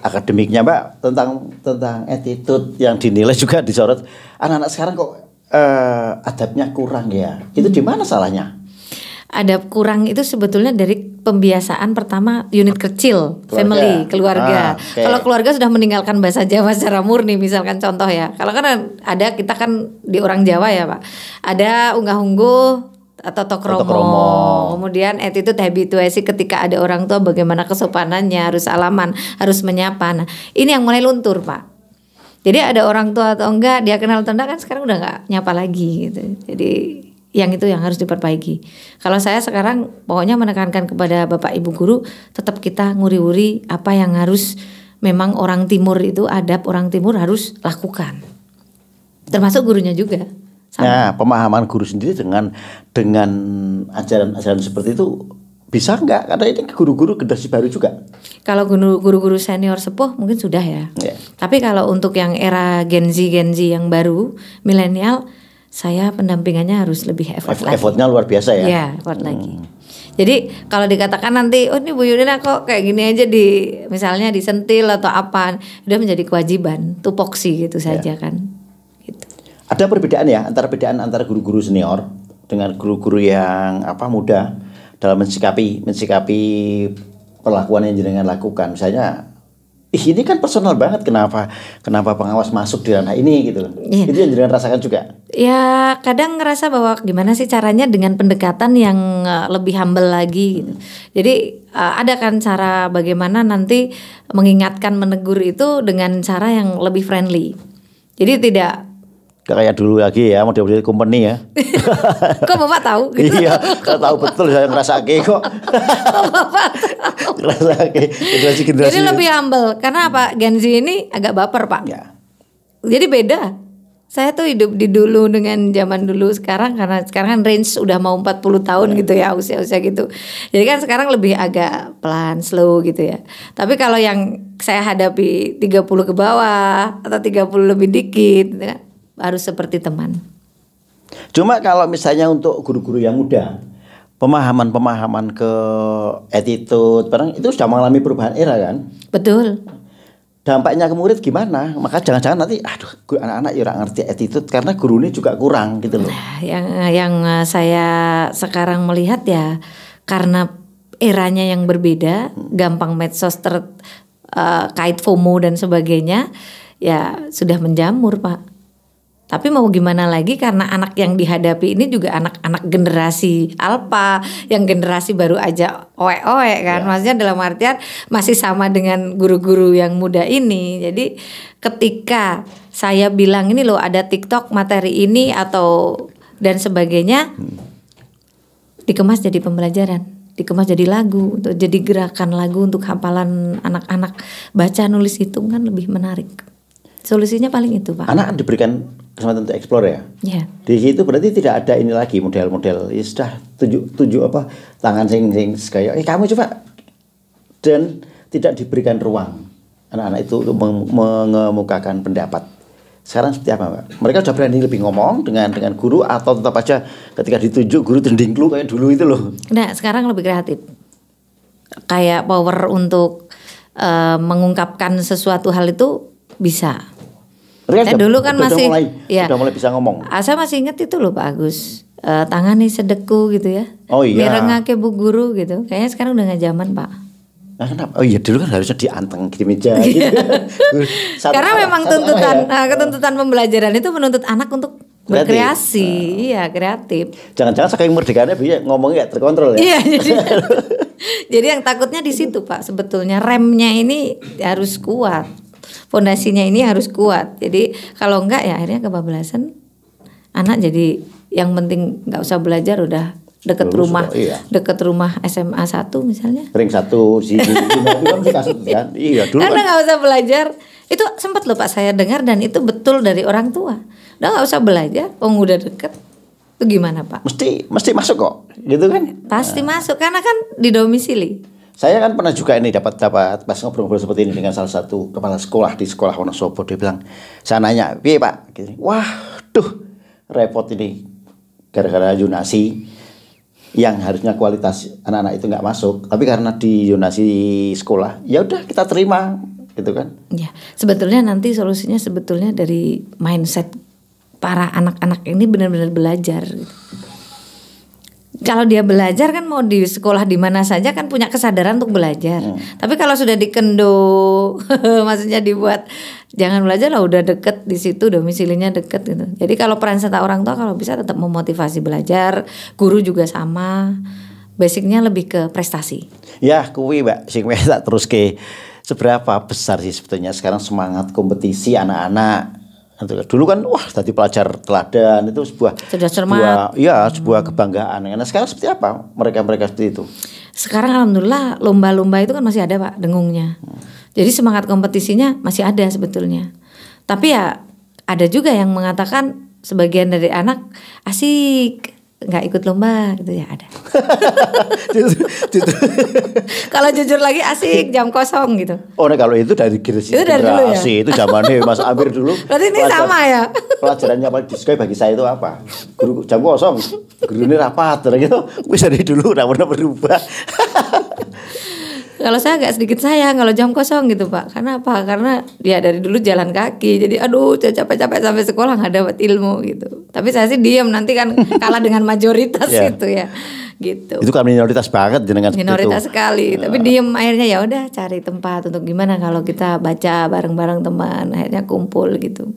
akademiknya Mbak tentang attitude yang dinilai juga disorot. Anak-anak sekarang kok adabnya kurang ya. Itu di mana salahnya? Adab kurang itu sebetulnya dari pembiasaan pertama unit kecil, family, keluarga. Okay. Kalau keluarga sudah meninggalkan bahasa Jawa secara murni, misalkan contoh ya. Kalau kan ada, kita kan di orang Jawa ya Pak, ada unggah-ungguh atau tokromo. Kemudian attitude habituasi ketika ada orang tua, bagaimana kesopanannya, harus salaman, harus menyapa. Nah, ini yang mulai luntur Pak. Jadi ada orang tua atau enggak dia kenal atau enggak kan sekarang udah enggak nyapa lagi gitu. Jadi yang itu yang harus diperbaiki. Kalau saya sekarang pokoknya menekankan kepada Bapak Ibu guru, tetap kita nguri-uri apa yang harus memang orang timur itu, adab orang timur harus lakukan. Termasuk gurunya juga. Sama. Nah, pemahaman guru sendiri dengan ajaran-ajaran seperti itu bisa enggak? Karena ini guru-guru generasi baru juga. Kalau guru-guru senior sepuh mungkin sudah ya. Tapi kalau untuk yang era Gen Z yang baru, milenial, saya pendampingannya harus lebih effort lagi. Effortnya luar biasa ya. Iya, effort lagi. Jadi kalau dikatakan nanti, oh ini Bu Yudina kok kayak gini aja misalnya disentil atau apa, udah menjadi kewajiban, tupoksi gitu saja kan. Gitu. Ada perbedaan ya antara guru-guru senior dengan guru-guru yang muda dalam mensikapi perlakuan yang jenengan lakukan. Misalnya, ini kan personal banget, kenapa pengawas masuk di ranah ini gitu. Itu yang jenengan rasakan juga. Ya kadang ngerasa bahwa gimana sih caranya dengan pendekatan yang lebih humble lagi gitu. Jadi ada kan cara bagaimana nanti mengingatkan, menegur itu dengan cara yang lebih friendly. Jadi tidak kayak dulu lagi ya, model-model company ya. Kok Bapak tahu gitu? Iya, tahu betul, saya ngerasa kok. Bapak tahu. Generasi. Jadi lebih humble karena apa? Gen Z ini agak baper Pak. Ya. Jadi beda. Saya tuh hidup di dulu dengan zaman dulu sekarang, karena sekarang kan range udah mau 40 tahun gitu ya, usia-usia gitu. Jadi kan sekarang lebih agak pelan, slow gitu ya. Tapi kalau yang saya hadapi 30 ke bawah atau 30 lebih dikit gitu kan, harus seperti teman. Cuma kalau misalnya untuk guru-guru yang muda, pemahaman ke attitude, itu sudah mengalami perubahan era kan? Betul. Dampaknya ke murid gimana? Maka jangan-jangan nanti, anak-anak ya orang ngerti attitude karena guru ini juga kurang gitu loh. Nah, yang saya sekarang melihat ya, karena eranya yang berbeda, gampang medsos terkait FOMO dan sebagainya, ya sudah menjamur Pak. Tapi mau gimana lagi, karena anak yang dihadapi ini juga anak-anak generasi alpha, yang generasi baru aja oek-oek kan. Maksudnya dalam artian masih sama dengan guru-guru yang muda ini. Jadi ketika saya bilang ini loh ada TikTok materi ini atau dan sebagainya, dikemas jadi pembelajaran, dikemas jadi lagu, untuk jadi gerakan lagu untuk hafalan anak-anak, baca nulis hitung kan lebih menarik. Solusinya paling itu Pak. Anak diberikan kesempatan untuk explore ya. Ya. Di situ berarti tidak ada ini lagi model-model. Ya sudah tunjuk tangan sing kayak kamu coba, dan tidak diberikan ruang anak-anak itu untuk mengemukakan pendapat. Sekarang seperti apa Mbak? Mereka sudah berani lebih ngomong dengan guru, atau tetap aja ketika ditunjuk guru dendingklu kayak dulu itu loh? Nah sekarang lebih kreatif. Kayak power untuk mengungkapkan sesuatu hal itu bisa. Dulu kan masih udah mulai bisa ngomong. Saya masih ingat itu loh Pak Agus, tangan nih sedeku gitu ya. Oh iya. Mirengake Bu Guru gitu. Kayaknya sekarang udah gak zaman Pak. Nah kenapa? Oh iya, dulu kan harusnya dianteng di meja gitu. Karena memang tuntutan pembelajaran itu menuntut anak untuk berkreasi. Iya, kreatif. Jangan-jangan saking merdekanya dia ngomongnya terkontrol ya. Iya, jadi yang takutnya di situ Pak. Sebetulnya remnya ini harus kuat. Fondasinya ini harus kuat. Jadi kalau enggak ya akhirnya kebablasan. Anak jadi yang penting enggak usah belajar, udah deket rumah, deket rumah SMA 1 misalnya. Ring 1 di kan. Iya dulu. Karena enggak usah belajar. Itu sempat loh Pak saya dengar, dan itu betul dari orang tua. Udah enggak usah belajar, udah deket. Itu gimana Pak? Mesti masuk kok. Gitu kan? Pasti masuk karena kan didomisili. Saya kan pernah juga ini dapat pas ngobrol seperti ini dengan salah satu kepala sekolah di sekolah Wonosobo. Dia bilang, saya nanya, piye Pak? Gitu. Wah, repot ini gara-gara zonasi yang harusnya kualitas anak-anak itu nggak masuk, tapi karena di zonasi sekolah, ya udah kita terima, gitu kan? Ya, sebetulnya nanti solusinya sebetulnya dari mindset para anak-anak ini benar-benar belajar gitu. Kalau dia belajar kan mau di sekolah di mana saja kan punya kesadaran untuk belajar. Tapi kalau sudah dikendo, maksudnya dibuat jangan belajar lah, udah deket di situ, domisilinya deket gitu. Jadi kalau peran serta orang tua kalau bisa tetap memotivasi belajar, guru juga sama. Basicnya lebih ke prestasi. Ya, kuwi Mbak, sing wis tak teruske. Seberapa besar sih sebetulnya sekarang semangat kompetisi anak-anak? Dulu kan wah tadi pelajar teladan itu sebuah sebuah kebanggaan. Nah sekarang seperti apa mereka seperti itu? Sekarang alhamdulillah lomba-lomba itu kan masih ada Pak dengungnya. Jadi semangat kompetisinya masih ada sebetulnya. Tapi ya ada juga yang mengatakan sebagian dari anak asik nggak ikut lomba gitu ya ada. Kalau jujur lagi asik jam kosong gitu. Oh nah kalau itu dari generasi itu dari dulu ya? Itu zamannya Mas Amir dulu. Berarti ini sama ya? Pelajarannya paling disukai bagi saya itu apa? Guru jam kosong, guru ini rapat gitu. Wis dari dulu nggak pernah berubah. Kalau saya agak sedikit sayang kalau jam kosong gitu Pak. Karena apa? Karena ya dari dulu jalan kaki. Jadi aduh capek-capek sampai sekolah nggak dapat ilmu gitu. Tapi saya sih diam, nanti kan kalah dengan mayoritas itu ya. Gitu. Itu kan minoritas banget dengan minoritas sekali. Tapi diem akhirnya ya udah cari tempat untuk gimana kalau kita baca bareng-bareng teman, akhirnya kumpul gitu.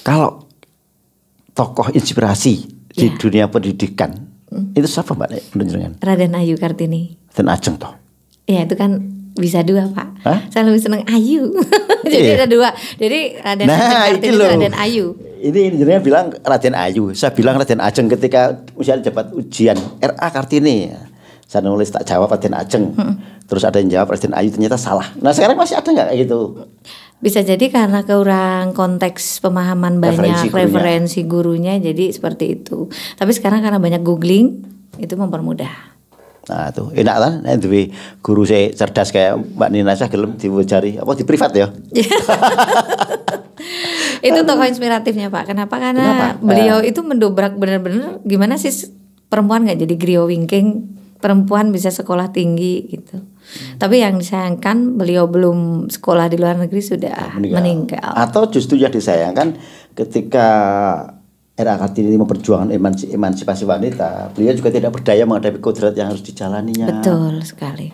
Kalau tokoh inspirasi di dunia pendidikan itu siapa Mbak menurut Raden Ayu Kartini. Dan Ajeng toh. Ya itu kan bisa dua Pak. Hah? Saya lebih seneng Ayu. Jadi ada dua. Jadi Raden Kartini Raden Ayu. Ini intinya bilang Raden Ayu. Saya bilang Raden Ajeng ketika misalnya dapat ujian RA Kartini. Saya nulis tak jawab Raden Ajeng. Terus ada yang jawab Raden Ayu, ternyata salah. Nah sekarang masih ada nggak kayak gitu? Bisa jadi karena kurang konteks pemahaman banyak referensi gurunya jadi seperti itu. Tapi sekarang karena banyak googling itu mempermudah. Nah tuh enak kan, duwe guru saya cerdas kayak Mbak Nina saya gelem diwajari apa di privat ya. Itu tokoh inspiratifnya Pak. Kenapa? Karena beliau itu mendobrak benar-benar gimana sih perempuan nggak jadi griyo wingking, perempuan bisa sekolah tinggi gitu. Tapi yang disayangkan beliau belum sekolah di luar negeri sudah meninggal. Atau justru yang disayangkan ketika RA Kartini memperjuangkan emansipasi wanita, beliau juga tidak berdaya menghadapi kodrat yang harus dijalaninya. Betul sekali.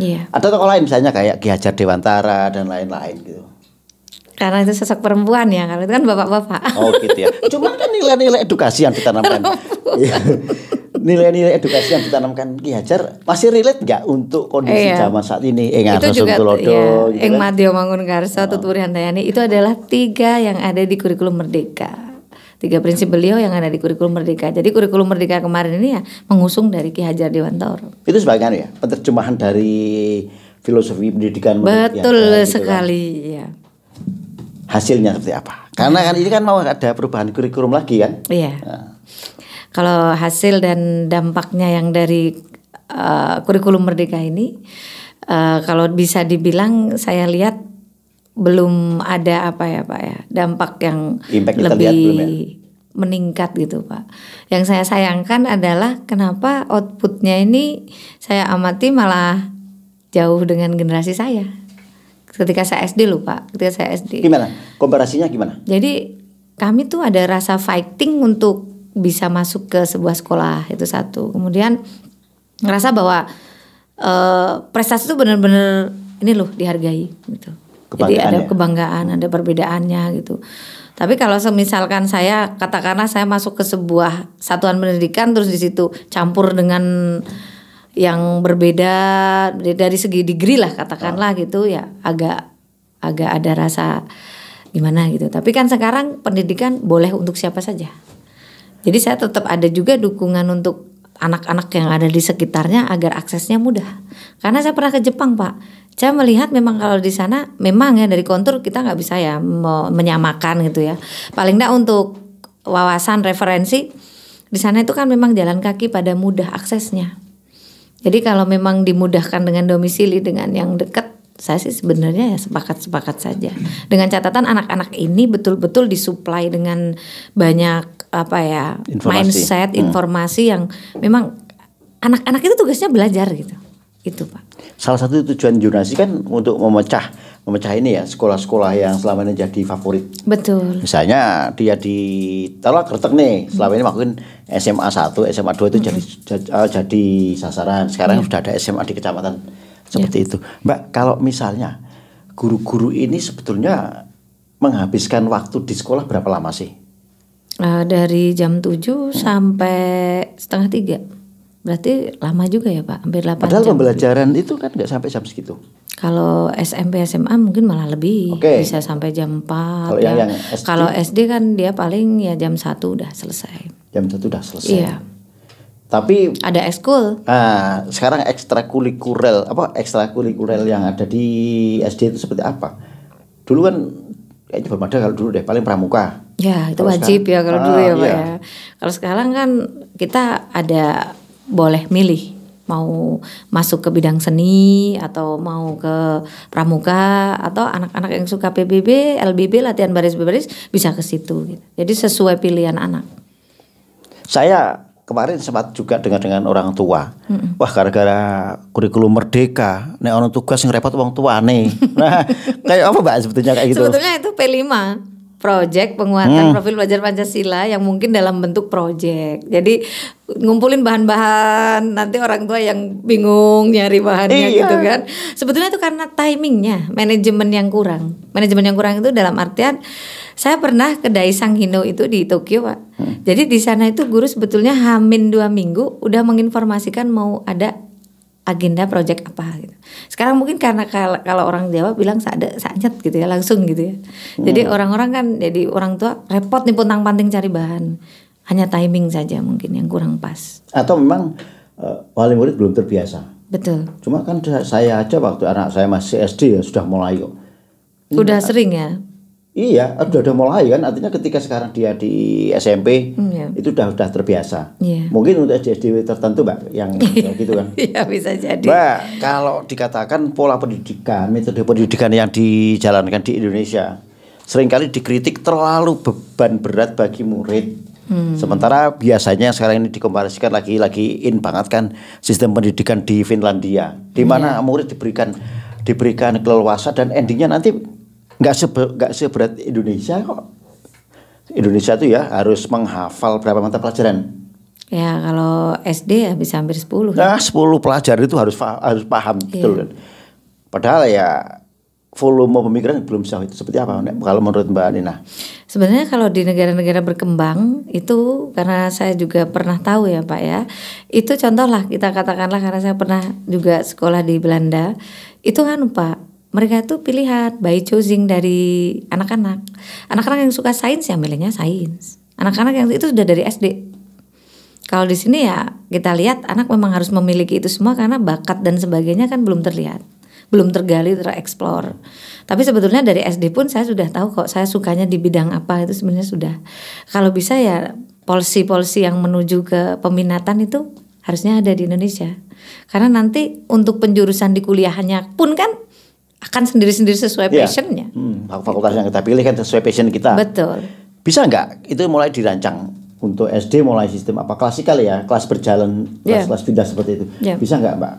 Iya. Ada tokoh lain misalnya kayak Ki Hajar Dewantara dan lain-lain gitu. Karena itu sosok perempuan ya, kalau itu kan bapak-bapak. Oh gitu ya. Cuma kan nilai-nilai edukasi yang ditanamkan. Nilai-nilai edukasi yang ditanamkan Ki Hajar masih relate nggak untuk kondisi zaman saat ini? Itu juga Tulodo, gitu kan? Madyo Mangunkarso, Tutwuri Handayani itu adalah 3 yang ada di kurikulum Merdeka. 3 prinsip beliau yang ada di kurikulum Merdeka. Jadi kurikulum Merdeka kemarin ini ya mengusung dari Ki Hajar Dewantara. Itu sebagian ya penerjemahan dari filosofi pendidikan. Betul sekali gitu kan? Ya. Hasilnya seperti apa? Karena kan ini kan mau ada perubahan kurikulum lagi kan? Iya. Nah. Kalau hasil dan dampaknya yang dari kurikulum Merdeka ini, kalau bisa dibilang saya lihat belum ada apa ya Pak ya, dampak yang lebih meningkat gitu Pak. Yang saya sayangkan adalah kenapa outputnya ini saya amati malah jauh dengan generasi saya. Ketika saya SD loh Pak, ketika saya SD. Gimana? Komparasinya gimana? Jadi kami tuh ada rasa fighting untuk bisa masuk ke sebuah sekolah, itu satu. Kemudian ngerasa bahwa prestasi itu benar-benar ini loh dihargai gitu. Jadi ada kebanggaan, ada perbedaannya gitu. Tapi kalau misalkan saya katakanlah saya masuk ke sebuah satuan pendidikan terus di situ campur dengan yang berbeda dari segi degree lah katakanlah gitu ya agak ada rasa gimana gitu. Tapi kan sekarang pendidikan boleh untuk siapa saja. Jadi saya tetap ada juga dukungan untuk anak-anak yang ada di sekitarnya agar aksesnya mudah. Karena saya pernah ke Jepang Pak. Saya melihat memang kalau di sana memang ya dari kontur kita nggak bisa ya menyamakan gitu ya. Paling nggak untuk wawasan referensi di sana itu kan memang jalan kaki pada mudah aksesnya. Jadi kalau memang dimudahkan dengan domisili dengan yang dekat, saya sih sebenarnya ya sepakat saja. Dengan catatan anak-anak ini betul-betul disuplai dengan banyak apa ya mindset, informasi yang memang anak-anak itu tugasnya belajar gitu. Itu Pak. Salah satu tujuan jurnasi kan untuk memecah ini ya sekolah-sekolah yang selama ini jadi favorit. Betul. Misalnya dia di taruh Kretek nih, selama ini mungkin SMA 1, SMA 2 itu jadi sasaran. Sekarang sudah ada SMA di kecamatan seperti itu. Mbak, kalau misalnya guru-guru ini sebetulnya menghabiskan waktu di sekolah berapa lama sih? Dari jam 7 sampai setengah 3. Berarti lama juga ya Pak, hampir 8 Padahal jam. pembelajaran itu kan nggak sampai jam segitu. Kalau SMP SMA mungkin malah lebih, bisa sampai jam 4. Kalau ya. yang SD? Kalau SD kan dia paling ya jam 1 udah selesai. Jam 1 udah selesai. Iya. Tapi ada ekskul. Sekarang ekstrakurikuler yang ada di SD itu seperti apa? Dulu kan kayaknya belum ada kalau dulu deh, paling pramuka. Ya, itu wajib ya kalau dulu ya Pak ya. Kalau sekarang kan kita ada boleh milih mau masuk ke bidang seni atau mau ke pramuka, atau anak-anak yang suka PBB, LBB, latihan baris-baris bisa ke situ gitu. Jadi sesuai pilihan anak. Saya kemarin sempat juga dengar dengan orang tua. Wah, gara-gara kurikulum merdeka, nek orang tugas yang repot wong tuane. Nah, kayak apa Mbak sebetulnya kayak gitu? Sebetulnya itu P5. Project penguatan profil pelajar Pancasila yang mungkin dalam bentuk project. Jadi ngumpulin bahan-bahan, nanti orang tua yang bingung nyari bahannya gitu kan. Sebetulnya itu karena timingnya, manajemen yang kurang. Manajemen yang kurang itu dalam artian saya pernah ke Daisang Hino itu di Tokyo Pak. Jadi di sana itu guru sebetulnya hamin 2 minggu udah menginformasikan mau ada agenda project apa gitu. Sekarang mungkin karena kalau orang Jawa bilang saknyet gitu ya, langsung gitu ya. Jadi orang-orang kan, jadi orang tua repot nih pontang-panting cari bahan. Hanya timing saja mungkin yang kurang pas. Atau memang wali murid belum terbiasa. Betul. Cuma kan saya aja waktu anak saya masih SD ya sudah mulai kok. Udah sering ya? Iya, udah mulai kan. Artinya ketika sekarang dia di SMP itu udah terbiasa. Mungkin untuk SD tertentu Mbak yang gitu kan. Iya, bisa jadi. Mbak, kalau dikatakan pola pendidikan, metode pendidikan yang dijalankan di Indonesia seringkali dikritik terlalu beban berat bagi murid. Sementara biasanya sekarang ini dikomparasikan lagi in banget kan sistem pendidikan di Finlandia, di mana murid diberikan keleluasaan dan endingnya nanti nggak seberat Indonesia kok. Indonesia tuh ya harus menghafal berapa mata pelajaran. Ya kalau SD ya bisa hampir 10. Nah 10 pelajaran itu harus paham betul kan. Padahal ya volume pemikiran belum sejauh itu. Seperti apa kalau menurut Mbak Nina? Sebenarnya kalau di negara-negara berkembang itu, karena saya juga pernah tahu ya Pak ya, itu contoh lah kita katakanlah, karena saya pernah juga sekolah di Belanda, itu kan Pak, mereka itu pilihan by choosing dari anak-anak. Anak-anak yang suka sains ya milihnya sains. Anak-anak yang itu sudah dari SD. Kalau di sini ya kita lihat anak memang harus memiliki itu semua karena bakat dan sebagainya kan belum terlihat, belum tergali, tereksplor. Tapi sebetulnya dari SD pun saya sudah tahu kok saya sukanya di bidang apa, itu sebenarnya sudah. Kalau bisa ya polisi yang menuju ke peminatan itu harusnya ada di Indonesia. Karena nanti untuk penjurusan di kuliahnya pun kan akan sendiri-sendiri sesuai passionnya. Fakultas yang kita pilih kan sesuai passion kita. Betul. Bisa nggak itu mulai dirancang untuk SD, mulai sistem apa klasikal ya, kelas berjalan, kelas pindah seperti itu. Bisa nggak Mbak?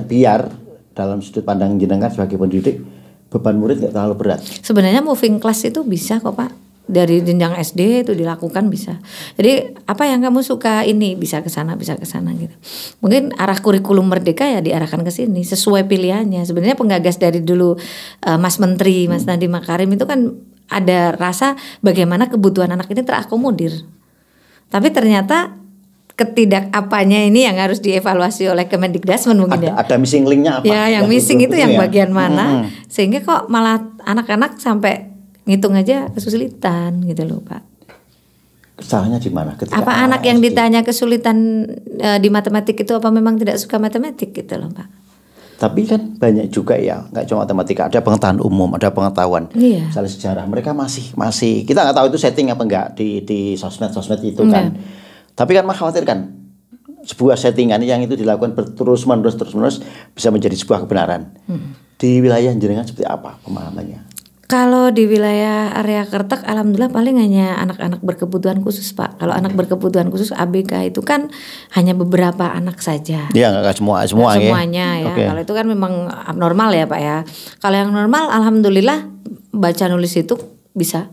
Biar dalam sudut pandang jenengan sebagai pendidik beban murid nggak terlalu berat. Sebenarnya moving class itu bisa kok Pak. Dari jenjang SD itu dilakukan bisa. Jadi apa yang kamu suka ini bisa ke sana gitu. Mungkin arah kurikulum merdeka ya diarahkan ke sini sesuai pilihannya. Sebenarnya penggagas dari dulu Mas Menteri, Mas Nadiem Makarim itu kan ada rasa bagaimana kebutuhan anak ini terakomodir. Tapi ternyata ketidakapanya ini yang harus dievaluasi oleh Kemendikdasmen mungkin ya. Ada missing linknya apa? Ya, yang missing itu yang bagian mana? Sehingga kok malah anak-anak sampai ngitung aja kesulitan gitu loh Pak. Kesalahannya di mana? Apa anak yang ditanya kesulitan di matematik itu apa memang tidak suka matematik gitu loh Pak? Tapi kan banyak juga ya, nggak cuma matematika, ada pengetahuan umum, ada pengetahuan misalnya sejarah. Mereka masih kita nggak tahu itu setting apa enggak di sosmed itu kan. Tapi kan mengkhawatirkan sebuah settingan yang itu dilakukan terus menerus bisa menjadi sebuah kebenaran. Di wilayah jenengan seperti apa pemahamannya? Kalau di wilayah area Kertek, alhamdulillah paling hanya anak-anak berkebutuhan khusus Pak. Kalau anak berkebutuhan khusus ABK itu kan hanya beberapa anak saja. Iya, nggak semua Nggak ya. semuanya ya. Oke. Kalau itu kan memang abnormal ya Pak ya. Kalau yang normal, alhamdulillah baca nulis itu bisa.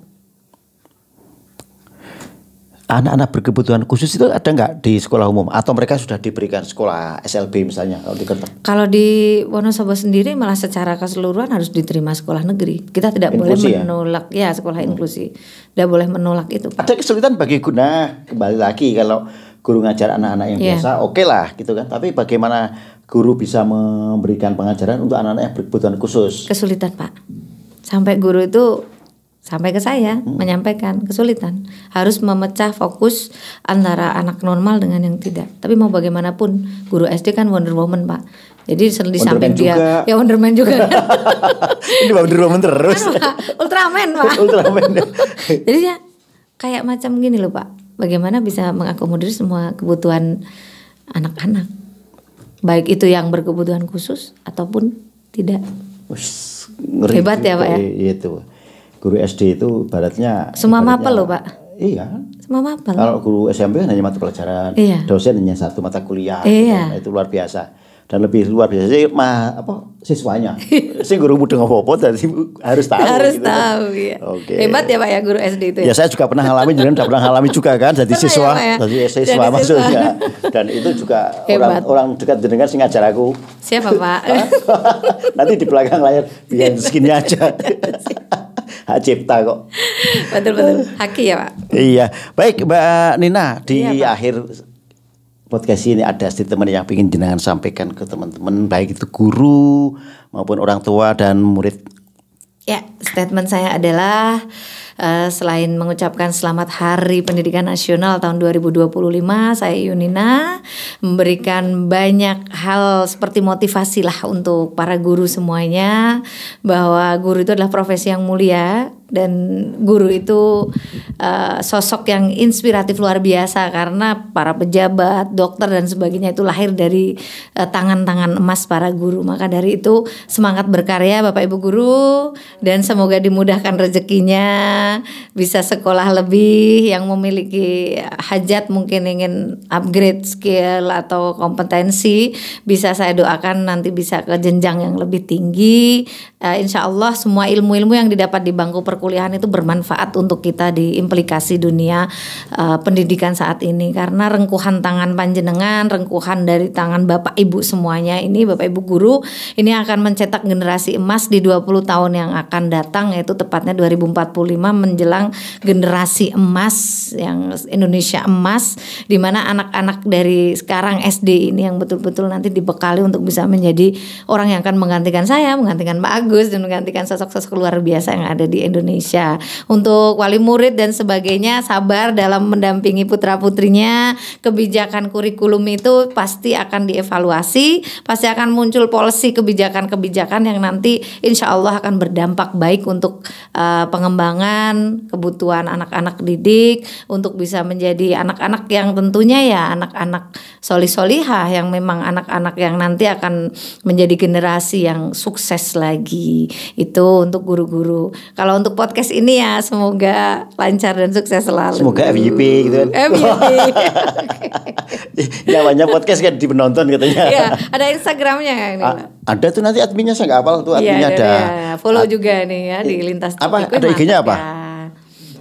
Anak-anak berkebutuhan khusus itu ada nggak di sekolah umum atau mereka sudah diberikan sekolah SLB misalnya kalau di Kertek? Kalau di Wonosobo sendiri malah secara keseluruhan harus diterima sekolah negeri. Kita tidak Inklusi boleh menolak ya sekolah inklusi. Tidak boleh menolak itu Pak. Ada kesulitan bagi guna kembali lagi kalau guru ngajar anak-anak yang Iya. biasa oke lah gitu kan. Tapi bagaimana guru bisa memberikan pengajaran untuk anak-anak yang berkebutuhan khusus? Kesulitan Pak. Sampai guru itu sampai ke saya menyampaikan kesulitan. Harus memecah fokus antara anak normal dengan yang tidak. Tapi mau bagaimanapun guru SD kan Wonder Woman Pak. Jadi di samping dia juga. ya Wonder Man juga kan. Ini Wonder Woman terus. Kan, Pak, Ultraman Pak. Ultraman. Jadi ya kayak macam gini loh Pak. Bagaimana bisa mengakomodir semua kebutuhan anak-anak. Baik itu yang berkebutuhan khusus ataupun tidak. Wih, ngeri Hebat ya, juga. Pak ya? Itu guru SD itu baratnya Semua mapel loh Pak. Iya. Semua mapel. Kalau guru SMP hanya mata pelajaran, Iya. dosen hanya satu mata kuliah. Iya. Itu luar biasa. Dan lebih luar biasa sih siswanya. Sing guru mudeng apa jadi harus tahu. Harus gitu. tahu ya. Oke. Hebat ya Pak ya guru SD itu Ya saya juga pernah ngalamin, juga pernah ngalamin juga kan, jadi Pernah ya, siswa, Pak, ya? jadi siswa Jadi siswa. maksudnya. Dan itu juga Hebat. orang dekat jenengan sing ngajar aku. Siapa Pak? Nanti di belakang layar biar skinnya aja. Hak cipta kok. Betul. Haki ya Pak. Iya, baik Mbak Nina, di Iya, Pak. akhir podcast ini ada statement yang ingin jenengan sampaikan ke teman-teman, baik itu guru maupun orang tua dan murid. Ya, statement saya adalah selain mengucapkan selamat Hari Pendidikan Nasional tahun 2025, saya Yunina memberikan banyak hal seperti motivasi lah untuk para guru semuanya, bahwa guru itu adalah profesi yang mulia dan guru itu sosok yang inspiratif luar biasa karena para pejabat, dokter dan sebagainya itu lahir dari tangan-tangan emas para guru. Maka dari itu semangat berkarya Bapak Ibu guru dan semoga dimudahkan rezekinya, bisa sekolah lebih, yang memiliki hajat mungkin ingin upgrade skill atau kompetensi, bisa saya doakan nanti bisa ke jenjang yang lebih tinggi. Insya Allah semua ilmu-ilmu yang didapat di bangku perkuliahan itu bermanfaat untuk kita di implikasi dunia pendidikan saat ini, karena rengkuhan tangan panjenengan, rengkuhan dari tangan Bapak Ibu semuanya ini, Bapak Ibu guru ini akan mencetak generasi emas di 20 tahun yang akan datang, yaitu tepatnya 2045 menjelang generasi emas yang Indonesia emas, di mana anak-anak dari sekarang SD ini yang betul-betul nanti dibekali untuk bisa menjadi orang yang akan menggantikan saya, menggantikan Pak Agus dan menggantikan sosok-sosok luar biasa yang ada di Indonesia. Untuk wali murid dan sebagainya sabar dalam mendampingi putra-putrinya. Kebijakan kurikulum itu pasti akan dievaluasi, pasti akan muncul policy kebijakan-kebijakan yang nanti insya Allah akan berdampak baik untuk pengembangan kebutuhan anak-anak didik, untuk bisa menjadi anak-anak yang tentunya ya anak-anak solih-solihah, yang memang anak-anak yang nanti akan menjadi generasi yang sukses lagi. Itu untuk guru-guru. Kalau untuk podcast ini ya semoga lancar dan sukses selalu. Semoga FYP gitu kan. FYP. Namanya podcast kan di penonton katanya. Iya, ada Instagramnya ya ini. Ada tuh nanti adminnya, saya nggak hafal tuh adminnya Iya, ada. follow juga nih ya di Lintas Topik. Apa, Wih, ada IG-nya mantap apa? ya.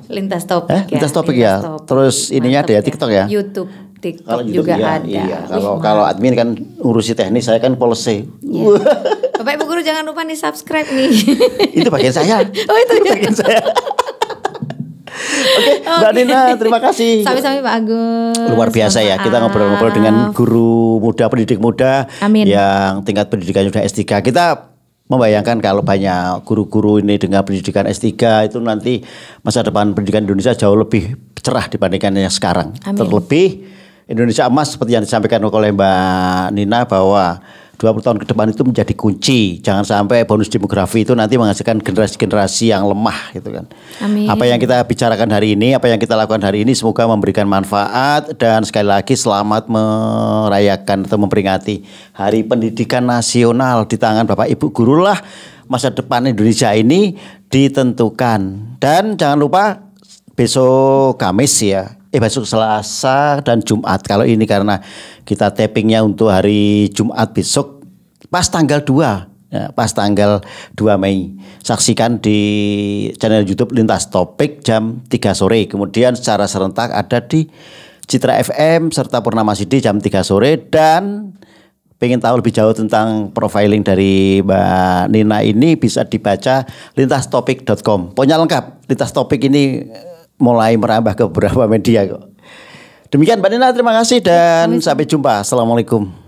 Lintas Topik ya. Lintas Topik ya. Terus ininya ada ya, TikTok ya? YouTube, TikTok Kalau YouTube juga iya, ada. iya. Wih, Kalau admin kan ngurusi teknis, saya kan policy. Iya. Bapak Ibu guru jangan lupa nih subscribe nih. Itu bagian saya. Oh itu ya. Bagian saya. Oke, Mbak Nina, terima kasih. Sami-sami Pak Agus. Luar biasa ya, kita ngobrol-ngobrol dengan guru muda, pendidik muda. Amin. Yang tingkat pendidikannya sudah S3. Kita membayangkan kalau banyak guru-guru ini dengan pendidikan S3 itu nanti masa depan pendidikan Indonesia jauh lebih cerah dibandingkan yang sekarang. Amin. Terlebih Indonesia emas seperti yang disampaikan oleh Mbak Nina, bahwa 20 tahun ke depan itu menjadi kunci. Jangan sampai bonus demografi itu nanti menghasilkan generasi-generasi yang lemah gitu kan. Amin. Apa yang kita bicarakan hari ini, apa yang kita lakukan hari ini semoga memberikan manfaat, dan sekali lagi selamat merayakan atau memperingati Hari Pendidikan Nasional di tangan Bapak Ibu guru lah masa depan Indonesia ini ditentukan. Dan jangan lupa besok Kamis ya, besok Selasa dan Jumat. Kalau ini karena kita tappingnya untuk hari Jumat besok pas tanggal 2 ya, pas tanggal 2 Mei. Saksikan di channel YouTube Lintas Topik jam 3 sore. Kemudian secara serentak ada di Citra FM serta Purnama CD jam 3 sore. Dan pengen tahu lebih jauh tentang profiling dari Mbak Nina ini bisa dibaca lintastopik.com. Pokoknya lengkap. Lintas Topik ini mulai merambah ke beberapa media kok. Demikian Mbak Nina, terima kasih dan sampai jumpa. Assalamualaikum.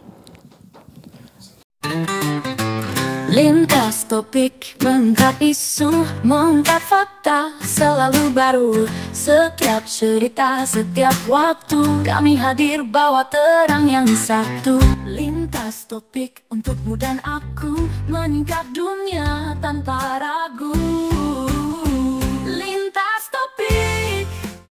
Lintas topik, mengangkat isu, mengangkat fakta, selalu baru. Setiap cerita, setiap waktu, kami hadir bawa terang yang satu. Lintas topik untukmu dan aku, meningkat dunia tanpa ragu.